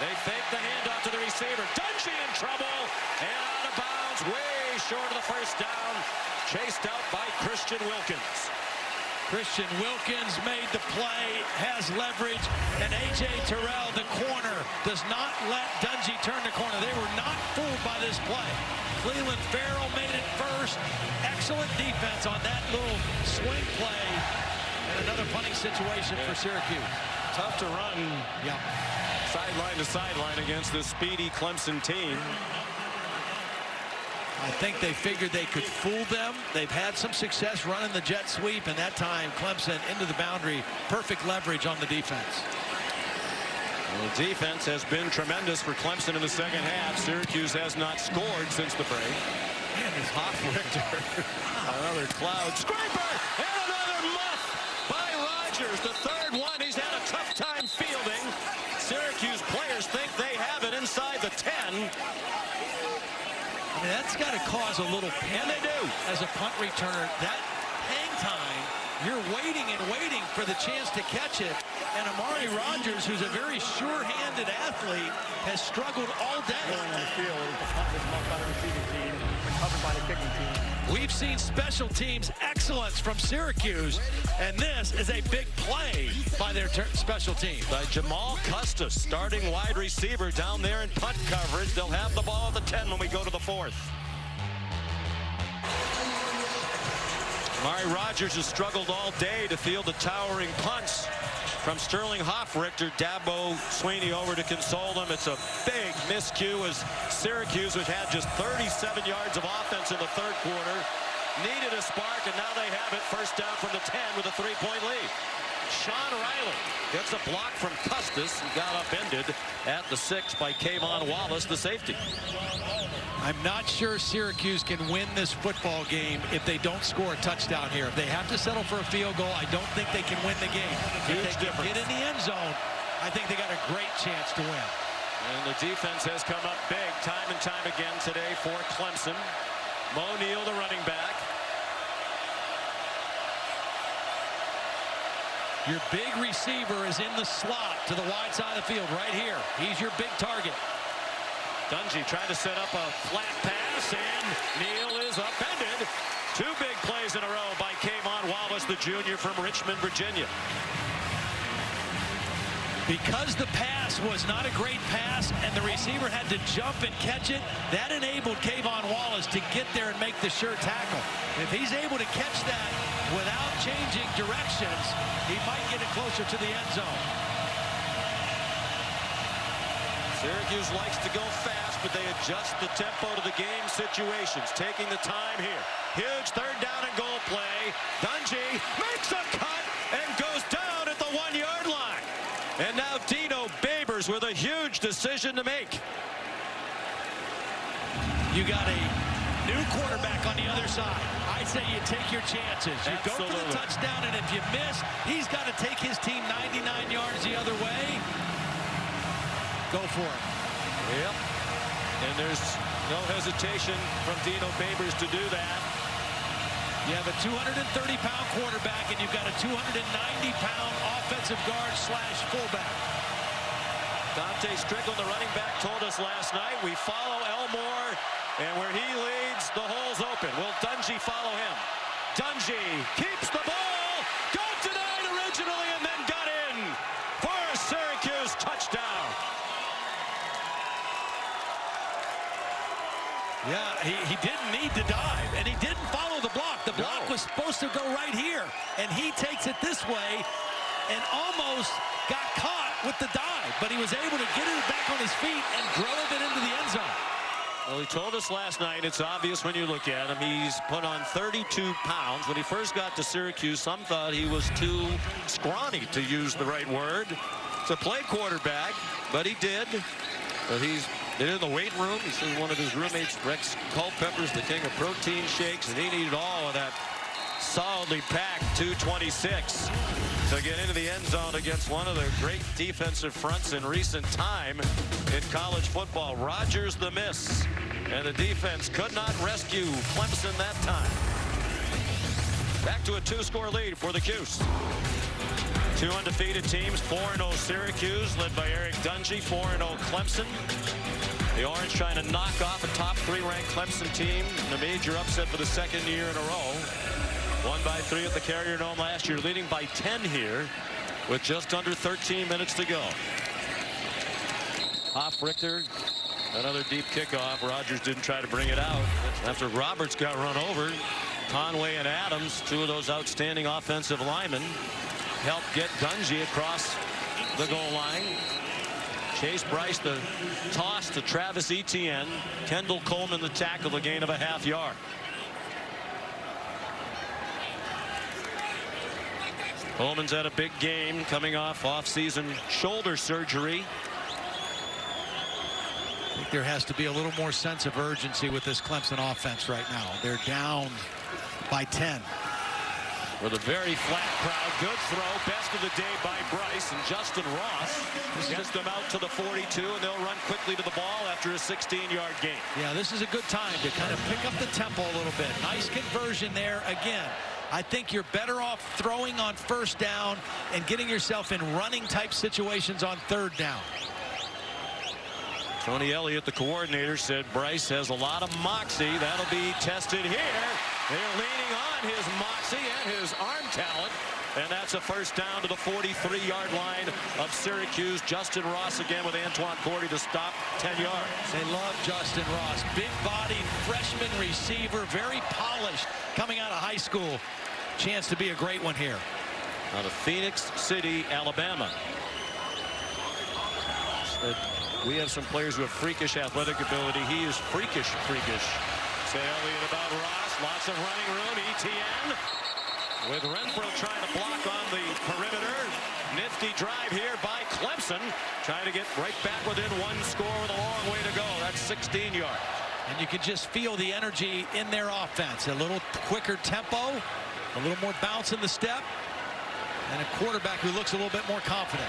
Speaker 1: They fake the handoff to the receiver. Dungey in trouble and out of bounds, way short of the first down. Chased out by Christian Wilkins.
Speaker 2: Christian Wilkins made the play, has leverage, and A.J. Terrell, the corner, does not let Dungey turn the corner. They were not fooled by this play. Cleveland Farrell made it first. Excellent defense on that little swing play. And another punting situation for Syracuse.
Speaker 1: Tough to run sideline to sideline against this speedy Clemson team.
Speaker 2: I think they figured they could fool them. They've had some success running the jet sweep, and that time Clemson into the boundary. Perfect leverage on the defense.
Speaker 1: Well, the defense has been tremendous for Clemson in the second half. Syracuse has not scored since the break.
Speaker 2: Man, this
Speaker 1: Hofrichter. Another cloud scraper and another muff by Rogers. The third one. He's had a tough time fielding. Syracuse players think they have it inside the 10.
Speaker 2: I mean, that's got to cause a little panic.
Speaker 1: And they do.
Speaker 2: As a punt returner, that hang time, you're waiting and waiting for the chance to catch it. And Amari Rogers, who's a very sure-handed athlete, has struggled all day.
Speaker 5: Going on the field, the punt was muffed by the receiving team, covered by the kicking team.
Speaker 2: We've seen special teams excellence from Syracuse, and this is a big play by their special team.
Speaker 1: By Jamal Custis, starting wide receiver down there in punt coverage. They'll have the ball at the 10 when we go to the 4th. Amari Rogers has struggled all day to field the towering punts from Sterling Hofrichter. Dabo Sweeney over to console them. It's a big miscue as Syracuse, which had just 37 yards of offense in the third quarter, needed a spark, and now they have it. First down from the 10 with a 3-point lead. Sean Riley gets a block from Custis and got upended at the 6 by Kayvon Wallace, the safety.
Speaker 2: I'm not sure Syracuse can win this football game if they don't score a touchdown here. If they have to settle for a field goal, I don't think they can win the game.
Speaker 1: Huge
Speaker 2: if they
Speaker 1: difference.
Speaker 2: Get in the end zone, I think they got a great chance to win.
Speaker 1: And the defense has come up big time and time again today for Clemson. Mo Neal, the running back.
Speaker 2: Your big receiver is in the slot to the wide side of the field right here. He's your big target.
Speaker 1: Dungey trying to set up a flat pass, and Neal is upended. 2 big plays in a row by Kayvon Wallace, the junior from Richmond, Virginia.
Speaker 2: Because the pass was not a great pass and the receiver had to jump and catch it, that enabled Kayvon Wallace to get there and make the sure tackle. If he's able to catch that without changing directions, he might get it closer to the end zone.
Speaker 1: Syracuse likes to go fast, but they adjust the tempo to the game situations, taking the time here. Huge 3rd down and goal play. Dungey makes a cut and goes down at the 1-yard line. And now Dino Babers with a huge decision to make.
Speaker 2: You got a new quarterback on the other side. I say you take your chances. You go for the touchdown, and if you miss, he's got to take his team 99 yards the other way. Go for it.
Speaker 1: Yep. And there's no hesitation from Dino Babers to do that.
Speaker 2: You have a 230-pound quarterback, and you've got a 290-pound offensive guard / fullback.
Speaker 1: Dante Strickland, the running back, told us last night, we follow Elmore, and where he leads, the hole's open. Will Dungey follow him? Dungey keeps the ball, got denied originally, and then got in for a Syracuse touchdown.
Speaker 2: Yeah, he didn't need to dive, and he didn't follow the block. The block was supposed to go right here, and he takes it this way and almost got caught with the dive, but he was able to get it back on his feet and drove it into the end zone.
Speaker 1: Well, he told us last night, it's obvious when you look at him, he's put on 32 pounds. When he first got to Syracuse, some thought he was too scrawny, to use the right word, to play quarterback, but he did. But he's been in the weight room. He says one of his roommates, Rex Culpepper's the king of protein shakes, and he needed all of that solidly packed 226 to get into the end zone against one of the great defensive fronts in recent time in college football. Rodgers the miss, and the defense could not rescue Clemson that time. Back to a 2-score lead for the Cuse. 2 undefeated teams, 4-0 Syracuse, led by Eric Dungey, 4-0 Clemson. The Orange trying to knock off a top 3-ranked Clemson team in a major upset for the 2nd year in a row. Won by 3 at the Carrier Dome last year, leading by 10 here with just under 13 minutes to go. Off Richter, another deep kickoff. Rodgers didn't try to bring it out after Roberts got run over. Conway and Adams, 2 of those outstanding offensive linemen, helped get Dungey across the goal line. Chase Bryce the toss to Travis Etienne. Kendall Coleman the tackle, the gain of a ½ yard. Coleman's had a big game coming off-season shoulder surgery.
Speaker 2: I think there has to be a little more sense of urgency with this Clemson offense right now. They're down by 10.
Speaker 1: With a very flat crowd. Good throw. Best of the day by Bryce, and Justin Ross gets them out to the 42, and they'll run quickly to the ball after a 16-yard gain.
Speaker 2: Yeah, this is a good time to kind of pick up the tempo a little bit. Nice conversion there. Again, I think you're better off throwing on 1st down and getting yourself in running type situations on 3rd down.
Speaker 1: Tony Elliott, the coordinator, said Bryce has a lot of moxie. That'll be tested here. They're leaning on his moxie and his arm talent. And that's a 1st down to the 43-yard line of Syracuse. Justin Ross again with Antoine Cordy to stop 10 yards.
Speaker 2: They love Justin Ross. Big-bodied freshman receiver, very polished coming out of high school. Chance to be a great one here.
Speaker 1: Out of Phoenix City, Alabama. We have some players who have freakish athletic ability. He is freakish. Say Elliott about Ross. Lots of running room. Etienne with Renfro trying to block on the perimeter. Nifty drive here by Clemson. Trying to get right back within 1 score with a long way to go. That's 16 yards.
Speaker 2: And you can just feel the energy in their offense. A little quicker tempo, a little more bounce in the step, and a quarterback who looks a little bit more confident.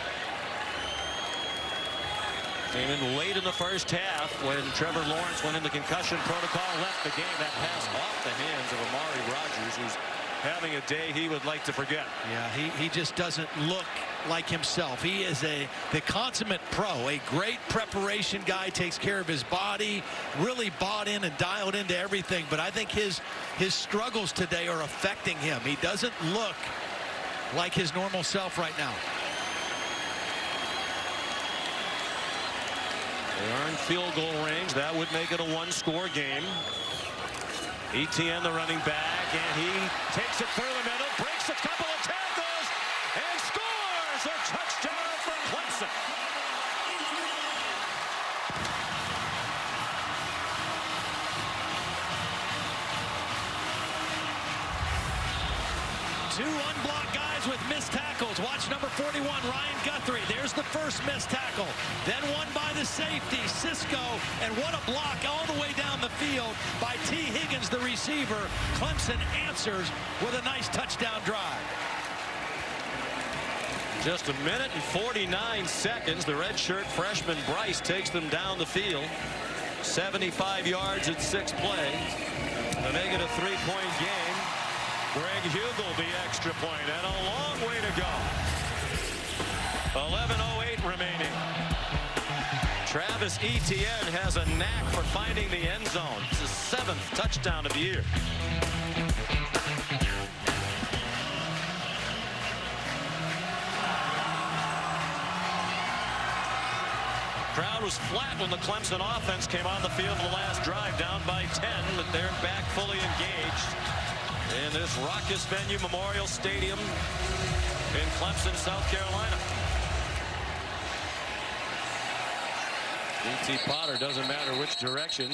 Speaker 1: Came in late in the 1st half when Trevor Lawrence went into concussion protocol, left the game. That pass off the hands of Amari Rodgers, who's having a day he would like to forget.
Speaker 2: Yeah, he just doesn't look like himself. He is the consummate pro, a great preparation guy, takes care of his body, really bought in and dialed into everything. But I think his struggles today are affecting him. He doesn't look like his normal self right now.
Speaker 1: They are in field goal range. That would make it a one-score game. Etienne, the running back, and he takes it through the middle, breaks a couple of tackles, and scores a touchdown for Clemson.
Speaker 2: Two unblocked guys with missed tackles. Watch number 41, Ryan Guthrie. There's the first missed tackle. Then one by the safety, Cisco. And what a block all the way down the field by T. Higgins, the receiver. Clemson answers with a nice touchdown drive.
Speaker 1: Just a minute and 49 seconds. The redshirt freshman Bryce takes them down the field. 75 yards at 6 plays. To make it a 3-point game. Greg Hugel, the extra point, and a long way to go. 11:08 remaining. Travis Etienne has a knack for finding the end zone. It's his 7th touchdown of the year. Crowd was flat when the Clemson offense came on the field for the last drive, down by 10, but they're back fully engaged in this raucous venue, Memorial Stadium in Clemson, South Carolina. D.T. Potter, doesn't matter which direction.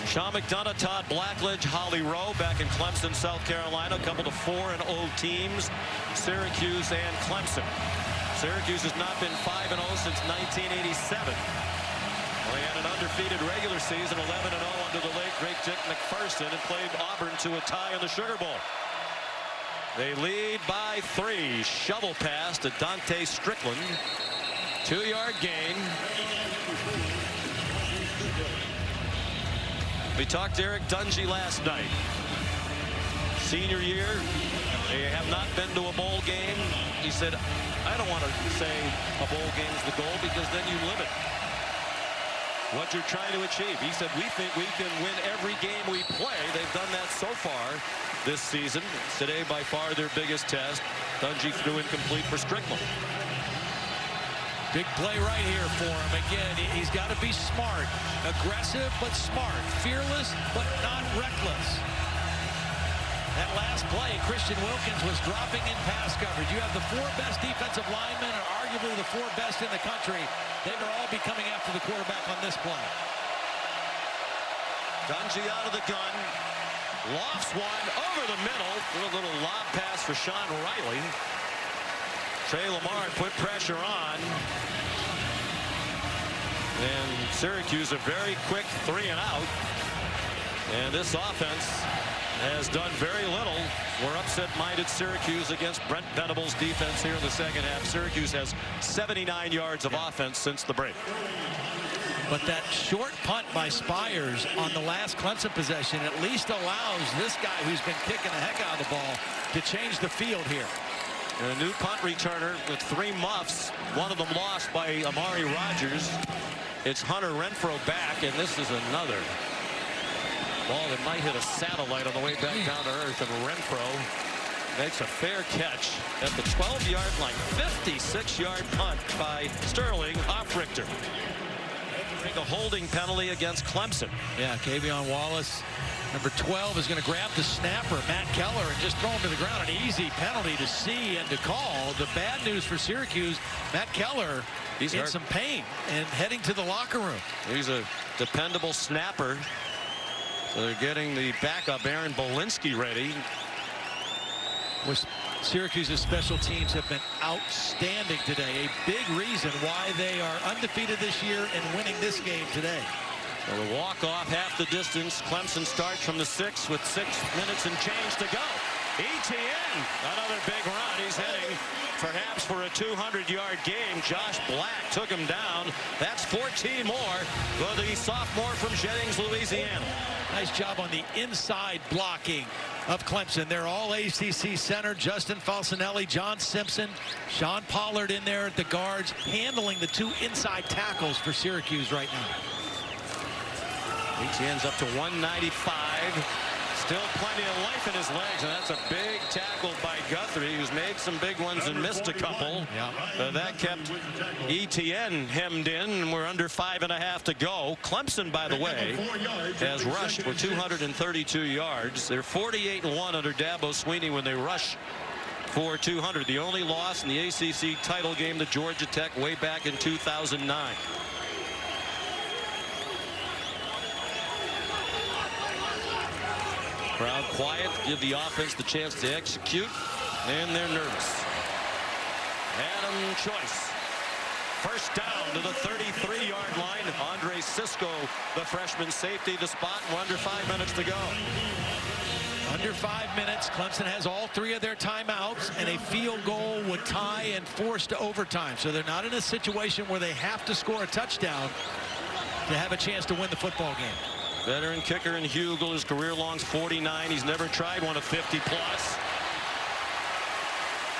Speaker 1: Sean McDonough, Todd Blackledge, Holly Rowe back in Clemson, South Carolina. A couple of 4-0 teams, Syracuse and Clemson. Syracuse has not been 5-0 since 1987. Well, they had an undefeated regular season, 11-0 under the late great Dick McPherson, and played Auburn to a tie in the Sugar Bowl. They lead by 3. Shovel pass to Dante Strickland. 2-yard gain. We talked to Eric Dungey last night. Senior year, they have not been to a bowl game. He said, I don't want to say a bowl game's the goal because then you limit what you're trying to achieve. He said, we think we can win every game we play. They've done that so far this season. Today, by far, their biggest test. Dungey threw incomplete for Strickland.
Speaker 2: Big play right here for him. Again, he's got to be smart. Aggressive, but smart. Fearless, but not reckless. That last play, Christian Wilkins was dropping in pass coverage. You have the 4 best defensive linemen, or arguably the 4 best in the country. They will all be coming after the quarterback on this play.
Speaker 1: Dungey out of the gun. Lofts one over the middle. A little lob pass for Sean Riley. Trey Lamar put pressure on. And Syracuse a very quick 3-and-out. And this offense has done very little. We're upset-minded Syracuse against Brent Venables' defense here in the second half. Syracuse has 79 yards of offense since the break.
Speaker 2: But that short punt by Spires on the last Clemson possession at least allows this guy who's been kicking the heck out of the ball to change the field here.
Speaker 1: And a new punt returner with 3 muffs. One of them lost by Amari Rogers. It's Hunter Renfro back, and this is another ball that might hit a satellite on the way back down to earth, and Renfro makes a fair catch at the 12-yard line. 56-yard punt by Sterling Hoffrichter. A holding penalty against Clemson.
Speaker 2: Yeah, Kavion Wallace, number 12, is going to grab the snapper, Matt Keller, and just throw him to the ground. An easy penalty to see and to call. The bad news for Syracuse, Matt Keller is in some pain and heading to the locker room.
Speaker 1: He's a dependable snapper. So they're getting the backup Aaron Bolinski ready.
Speaker 2: Syracuse's special teams have been outstanding today. A big reason why they are undefeated this year and winning this game today.
Speaker 1: So the walk-off half the distance. Clemson starts from the 6 with 6 minutes and change to go. ETN, another big run. He's heading perhaps for a 200-yard game. Josh Black took him down. That's 14 more for the sophomore from Jennings, Louisiana.
Speaker 2: Nice job on the inside blocking of Clemson. They're all ACC center. Justin Falcinelli, John Simpson, Sean Pollard in there at the guards, handling the two inside tackles for Syracuse right now.
Speaker 1: ETN's up to 195. Still plenty of life in his legs, and that's a big tackle by Guthrie, who's made some big ones and missed a couple. That kept ETN hemmed in, and we're under 5.5 to go. Clemson, by the way, has rushed for 232 yards. They're 48-1 under Dabo Swinney when they rush for 200. The only loss in the ACC title game to Georgia Tech way back in 2009. Crowd quiet, give the offense the chance to execute, and they're nervous. Adam Choice. First down to the 33-yard line. Andre Cisco, the freshman safety, the spot. We're under 5 minutes to go.
Speaker 2: Under 5 minutes. Clemson has all three of their timeouts, and a field goal would tie and force to overtime. So they're not in a situation where they have to score a touchdown to have a chance to win the football game.
Speaker 1: Veteran kicker in Hugel, his career long's 49. He's never tried one of 50-plus.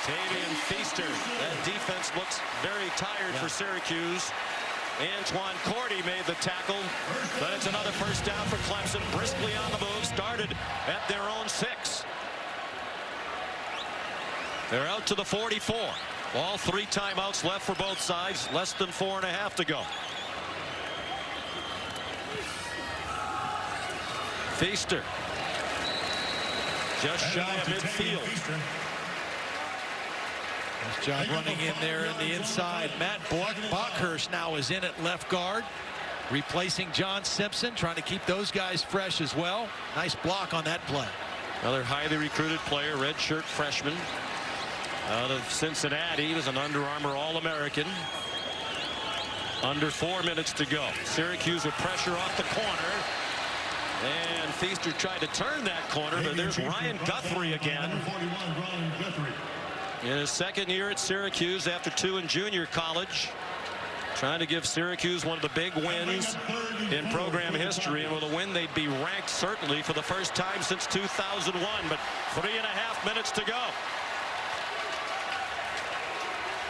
Speaker 1: Tavian Feaster. That defense looks very tired for Syracuse. Antoine Cordy made the tackle, but it's another first down for Clemson. Briskly on the move, started at their own 6. They're out to the 44. All 3 timeouts left for both sides. Less than 4.5 to go. Feaster. Just shy of midfield.
Speaker 2: Nice job running in there in the inside. Matt Bockhurst now is in at left guard, replacing John Simpson, trying to keep those guys fresh as well. Nice block on that play.
Speaker 1: Another highly recruited player, redshirt freshman out of Cincinnati. He was an Under Armour All-American. Under 4 minutes to go. Syracuse with pressure off the corner. And Feaster tried to turn that corner, but there's Ryan Guthrie again. In his second year at Syracuse after 2 in junior college. Trying to give Syracuse one of the big wins in program history. And with a win, they'd be ranked certainly for the first time since 2001. But 3.5 minutes to go.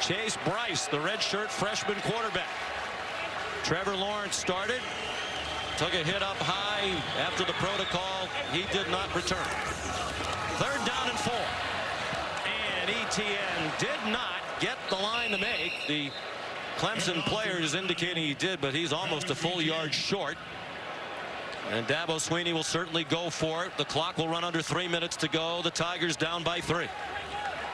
Speaker 1: Chase Bryce, the redshirt freshman quarterback. Trevor Lawrence started. Took a hit up high after the protocol. He did not return. 3rd down and 4. And ETN did not get the line to make. The Clemson player is indicating he did, but he's almost a full yard short. And Dabo Swinney will certainly go for it. The clock will run under 3 minutes to go. The Tigers down by 3.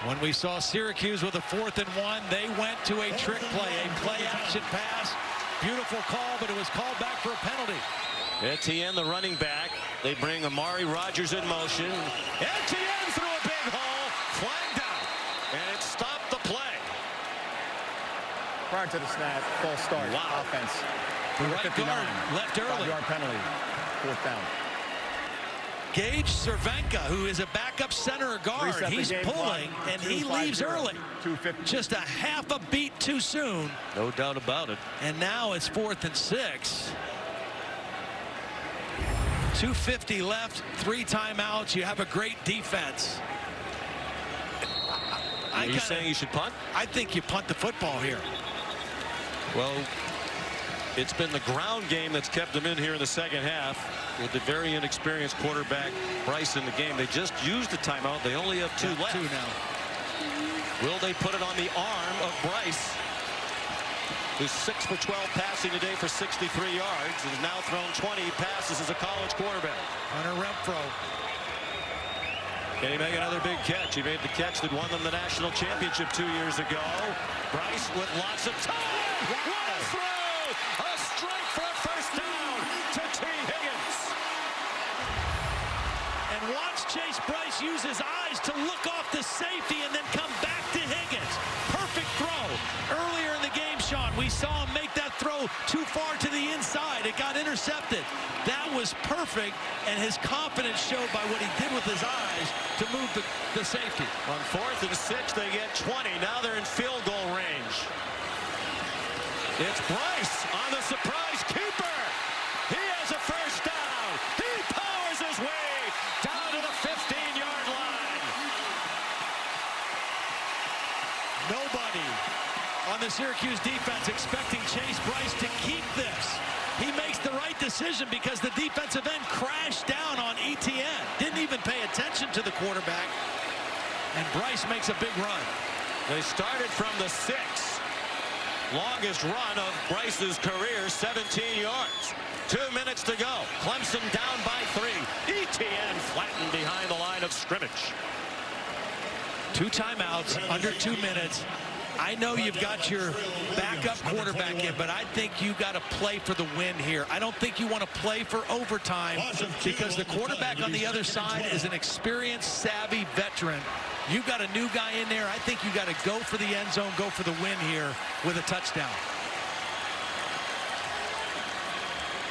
Speaker 2: When we saw Syracuse with a 4th and 1, they went to a trick play, a play action pass. Beautiful call, but it was called back for a penalty.
Speaker 1: Etienne, the running back. They bring Amari Rogers in motion. Etienne through a big hole. Flagged out. And it stopped the play.
Speaker 6: Prior to the snap, false start.
Speaker 1: Wow.
Speaker 6: Offense.
Speaker 2: The right guard left early.
Speaker 6: 5-yard penalty. 4th down.
Speaker 2: Gage Cervenka, who is a backup center guard, he's pulling, and he leaves early.
Speaker 6: 250.
Speaker 2: Just a half a beat too soon.
Speaker 1: No doubt about it.
Speaker 2: And now it's 4th and 6. 2:50 left, 3 timeouts. You have a great defense.
Speaker 1: Are you saying you should punt?
Speaker 2: I think you punt the football here.
Speaker 1: Well, it's been the ground game that's kept them in here in the second half with the very inexperienced quarterback Bryce in the game. They just used the timeout. They only have 2 left.
Speaker 2: 2 now.
Speaker 1: Will they put it on the arm of Bryce, who's 6 for 12 passing today for 63 yards and has now thrown 20 passes as a college quarterback?
Speaker 2: Hunter Renfro.
Speaker 1: Can he make another big catch? He made the catch that won them the national championship 2 years ago. Bryce with lots of time. What a throw! A strike for a first down to T. Higgins.
Speaker 2: And watch Chase Bryce use his eyes to look off the safety and then come back to Higgins. Perfect throw. Earlier in the game, Sean, we saw him make that throw go too far to the inside. It got intercepted. That was perfect, and his confidence showed by what he did with his eyes to move the safety.
Speaker 1: On 4th and 6, they get 20. Now they're in field goal range. It's Bryce on the surprise keeper. He has a first down. He powers his way down to the 15-yard line.
Speaker 2: Nobody on the Syracuse defense expecting Chase Bryce to keep this. He makes the right decision because the defensive end crashed down on ETN. Didn't even pay attention to the quarterback. And Bryce makes a big run.
Speaker 1: They started from the 6. Longest run of Bryce's career, 17 yards. 2 minutes to go. Clemson down by 3. ETN flattened behind the line of scrimmage.
Speaker 2: 2 timeouts, under 2 minutes. I know you've got your backup quarterback in, but I think you got to play for the win here. I don't think you want to play for overtime because the quarterback on the other side is an experienced, savvy veteran. You've got a new guy in there. I think you got to go for the end zone, go for the win here with a touchdown.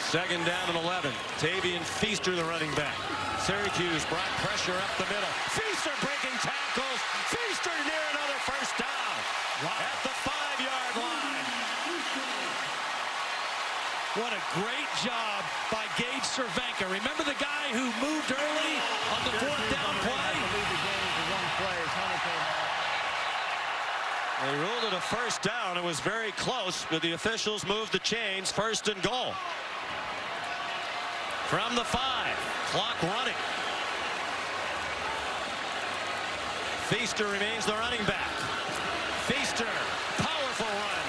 Speaker 1: 2nd down and 11. Tavian Feaster, the running back. Syracuse brought pressure up the middle. Feaster breaking tackles. Feaster near another first down. At the 5-yard line.
Speaker 2: What a great job by Gage Cervenka. Remember the guy who moved early on the 4th down play?
Speaker 1: They ruled it a first down. It was very close, but the officials moved the chains. 1st and goal. From the 5. Clock running. Feaster remains the running back. Feaster, powerful run.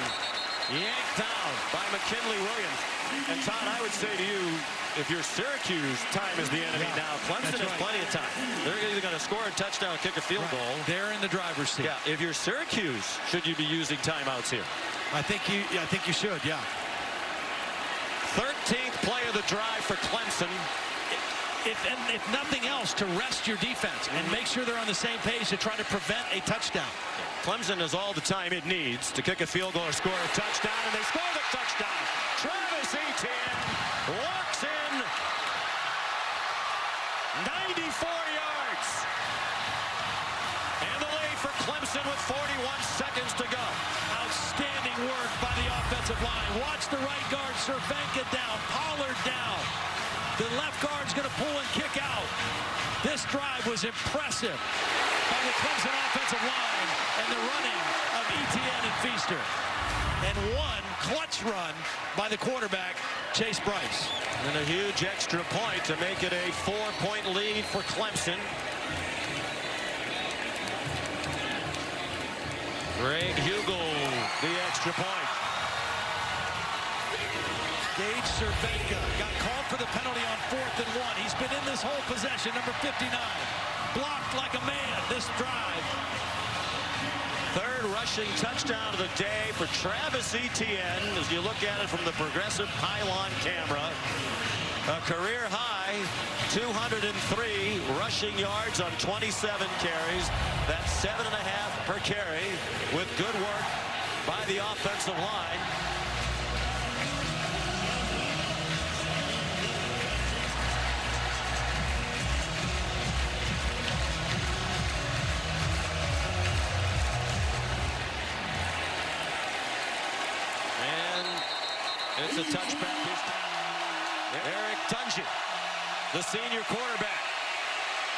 Speaker 1: Yanked down by McKinley Williams. And Todd, I would say to you, if you're Syracuse, time is the enemy now. Clemson has plenty of time. They're either going to score a touchdown or kick a field goal.
Speaker 2: They're in the driver's seat.
Speaker 1: Yeah, if you're Syracuse, should you be using timeouts here?
Speaker 2: I think you should, yeah.
Speaker 1: 13th play of the drive for Clemson.
Speaker 2: If nothing else, to rest your defense and make sure they're on the same page to try to prevent a touchdown.
Speaker 1: Clemson has all the time it needs to kick a field goal or score a touchdown, and they score the touchdown. Travis Etienne walks in 94 yards. And the lead for Clemson with 41 seconds to go.
Speaker 2: Outstanding work by the offensive line. Watch the right guard, Cervenka down, Pollard down. The left guard's going to pull and kick out. This drive was impressive by the Clemson offensive line and the running of Etienne and Feaster. And one clutch run by the quarterback, Chase Bryce.
Speaker 1: And a huge extra point to make it a 4-point lead for Clemson. Greg Hugel, the extra point.
Speaker 2: Gage Cervenka got called for the penalty on 4th and 1. He's been in this whole possession, number 59. Blocked like a man this drive.
Speaker 1: 3rd rushing touchdown of the day for Travis Etienne. As you look at it from the progressive pylon camera, a career high 203 rushing yards on 27 carries. That's 7.5 per carry with good work by the offensive line. It's a touchback this time. Eric Dungey, the senior quarterback.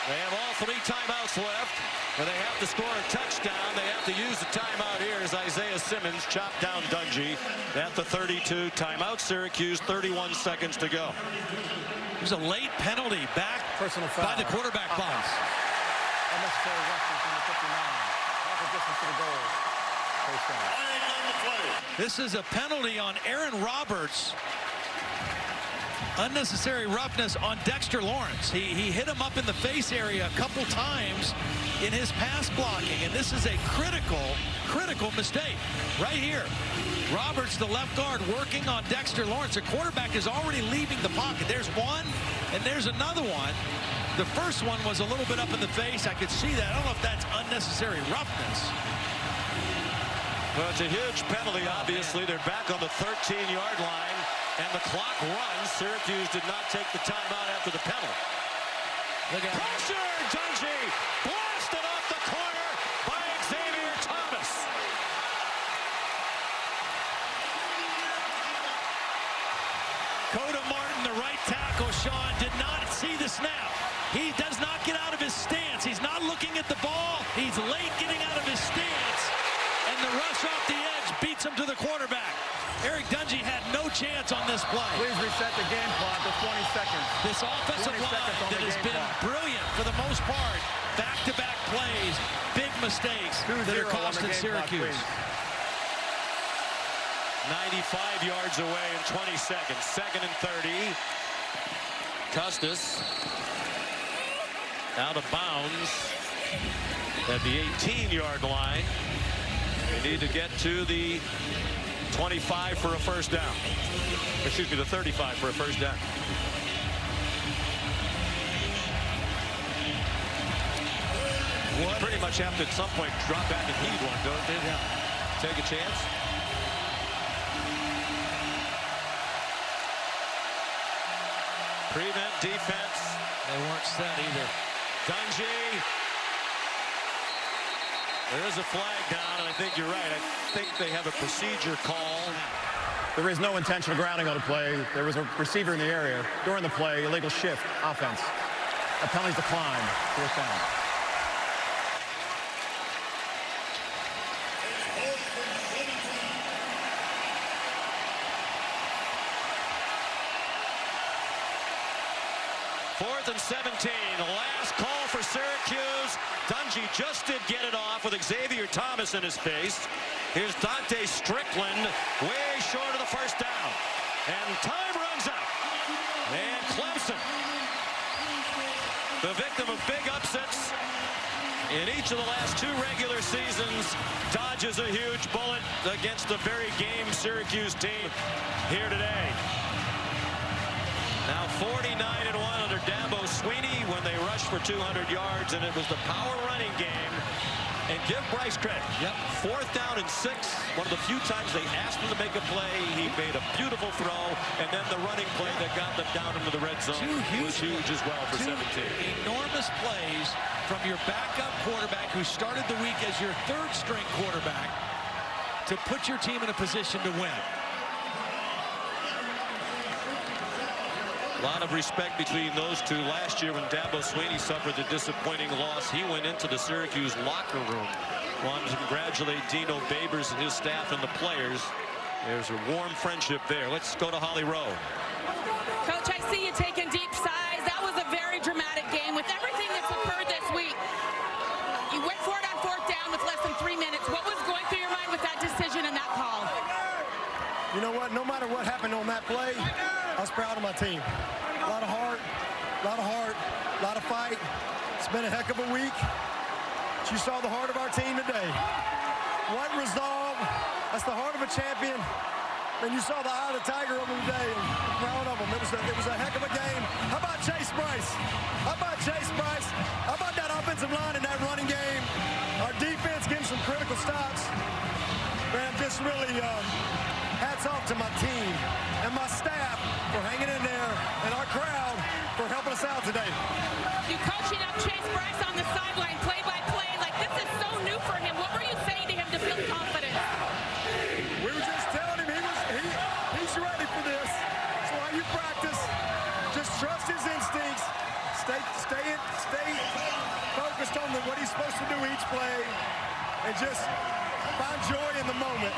Speaker 1: They have all 3 timeouts left, but they have to score a touchdown. They have to use the timeout here as Isaiah Simmons chopped down Dungey at the 32. Timeout Syracuse, 31 seconds to go.
Speaker 2: There's a late penalty back by the quarterback box.
Speaker 6: Unnecessary rushing from the 59. Half a distance to the goal. First down.
Speaker 2: This is a penalty on Aaron Roberts. Unnecessary roughness on Dexter Lawrence. He hit him up in the face area a couple times in his pass blocking, and this is a critical mistake right here. Roberts, the left guard, working on Dexter Lawrence. The quarterback is already leaving the pocket. There's one, and there's another one. The first one was a little bit up in the face. I could see that. I don't know if that's unnecessary roughness.
Speaker 1: Well, it's a huge penalty, obviously. They're back on the 13-yard line, and the clock runs. Syracuse did not take the timeout after the penalty.
Speaker 2: Look at
Speaker 1: Pressure! Dungey blasted off the corner by Xavier Thomas.
Speaker 2: Coda Martin, the right tackle, Sean, did not see the snap. He does not get out of his stance. He's not looking at the ball. He's late getting out of his stance. And the rush off the edge beats him to the quarterback. Eric Dungey had no chance on this play.
Speaker 6: Please reset the game clock to 20 seconds.
Speaker 2: This offensive
Speaker 6: 20
Speaker 2: line
Speaker 6: seconds on
Speaker 2: that
Speaker 6: the
Speaker 2: has
Speaker 6: game
Speaker 2: been
Speaker 6: clock.
Speaker 2: brilliant for the most part. Back-to-back plays, big mistakes that are
Speaker 6: 2-0 on the
Speaker 2: costing
Speaker 6: game clock,
Speaker 2: Syracuse.
Speaker 6: please.
Speaker 1: 95 yards away in 20 seconds. 2nd and 30. Custis out of bounds at the 18-yard line. They need to get to the 25 for a first down. Excuse me, the 35 for a first down. You pretty much have to at some point drop back and heed one, don't they? Yeah. Take a chance. Prevent defense.
Speaker 2: They weren't set either.
Speaker 1: Dungey. There is a flag down, and I think you're right. I think they have a procedure call.
Speaker 6: There is no intentional grounding on the play. There was a receiver in the area during the play. Illegal shift, offense. A penalty decline. Fourth down.
Speaker 1: Fourth and 17. The last call for Syracuse. Dungey just did get it off with Xavier Thomas in his face. Here's Dante Strickland way short of the first down. And time runs out. And Clemson, the victim of big upsets in each of the last 2 regular seasons, dodges a huge bullet against a very game Syracuse team here today. Now 49-1 under Dabo Sweeney when they rushed for 200 yards, and it was the power running game. And give Bryce credit.
Speaker 2: Yep. 4th
Speaker 1: down and 6. One of the few times they asked him to make a play. He made a beautiful throw, and then the running play that got them down into the red zone was huge as well for 17.
Speaker 2: Enormous plays from your backup quarterback who started the week as your 3rd-string quarterback to put your team in a position to win.
Speaker 1: A lot of respect between those two. Last year when Dabo Sweeney suffered the disappointing loss, he went into the Syracuse locker room. Wanted to congratulate Dino Babers and his staff and the players. There's a warm friendship there. Let's go to Holly Rowe.
Speaker 3: Coach, I see you taking deep sighs. That was a very dramatic game with everything that's occurred this week. You went for it on 4th down with less than 3 minutes. What was going through your mind with that decision and that call?
Speaker 5: You know what? No matter what happened on that play, I was proud of my team. A lot of heart, a lot of fight. It's been a heck of a week. But you saw the heart of our team today. What resolve? That's the heart of a champion. And you saw the eye of the tiger over today. I'm proud of them. It was a heck of a game. How about Chase Bryce? How about Chase Bryce? How about that offensive line in that running game? Our defense getting some critical stops. Man, just really hats off to my team and my staff for hanging in there, and our crowd for helping us out today.
Speaker 3: You coaching up Chase Bryce on the sideline, play-by-play, like this is so new for him. What were you saying to him to build confidence?
Speaker 5: We were just telling him he's ready for this. So while you practice, just trust his instincts. Stay focused on what he's supposed to do each play, and just find joy in the moment.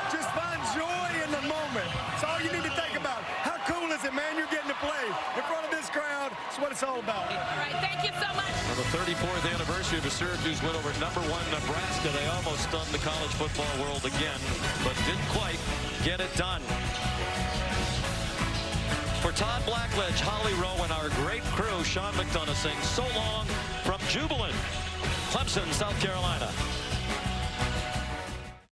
Speaker 5: Just find joy in the moment. That's all you need to think about. How cool is it, man? You're getting to play in front of this crowd. That's what it's all about.
Speaker 3: All right, thank you so much.
Speaker 1: On the 34th anniversary of a Syracuse win over #1 Nebraska, they almost stunned the college football world again, but didn't quite get it done. For Todd Blackledge, Holly Rowe, and our great crew, Sean McDonough saying so long from jubilant Clemson, South Carolina.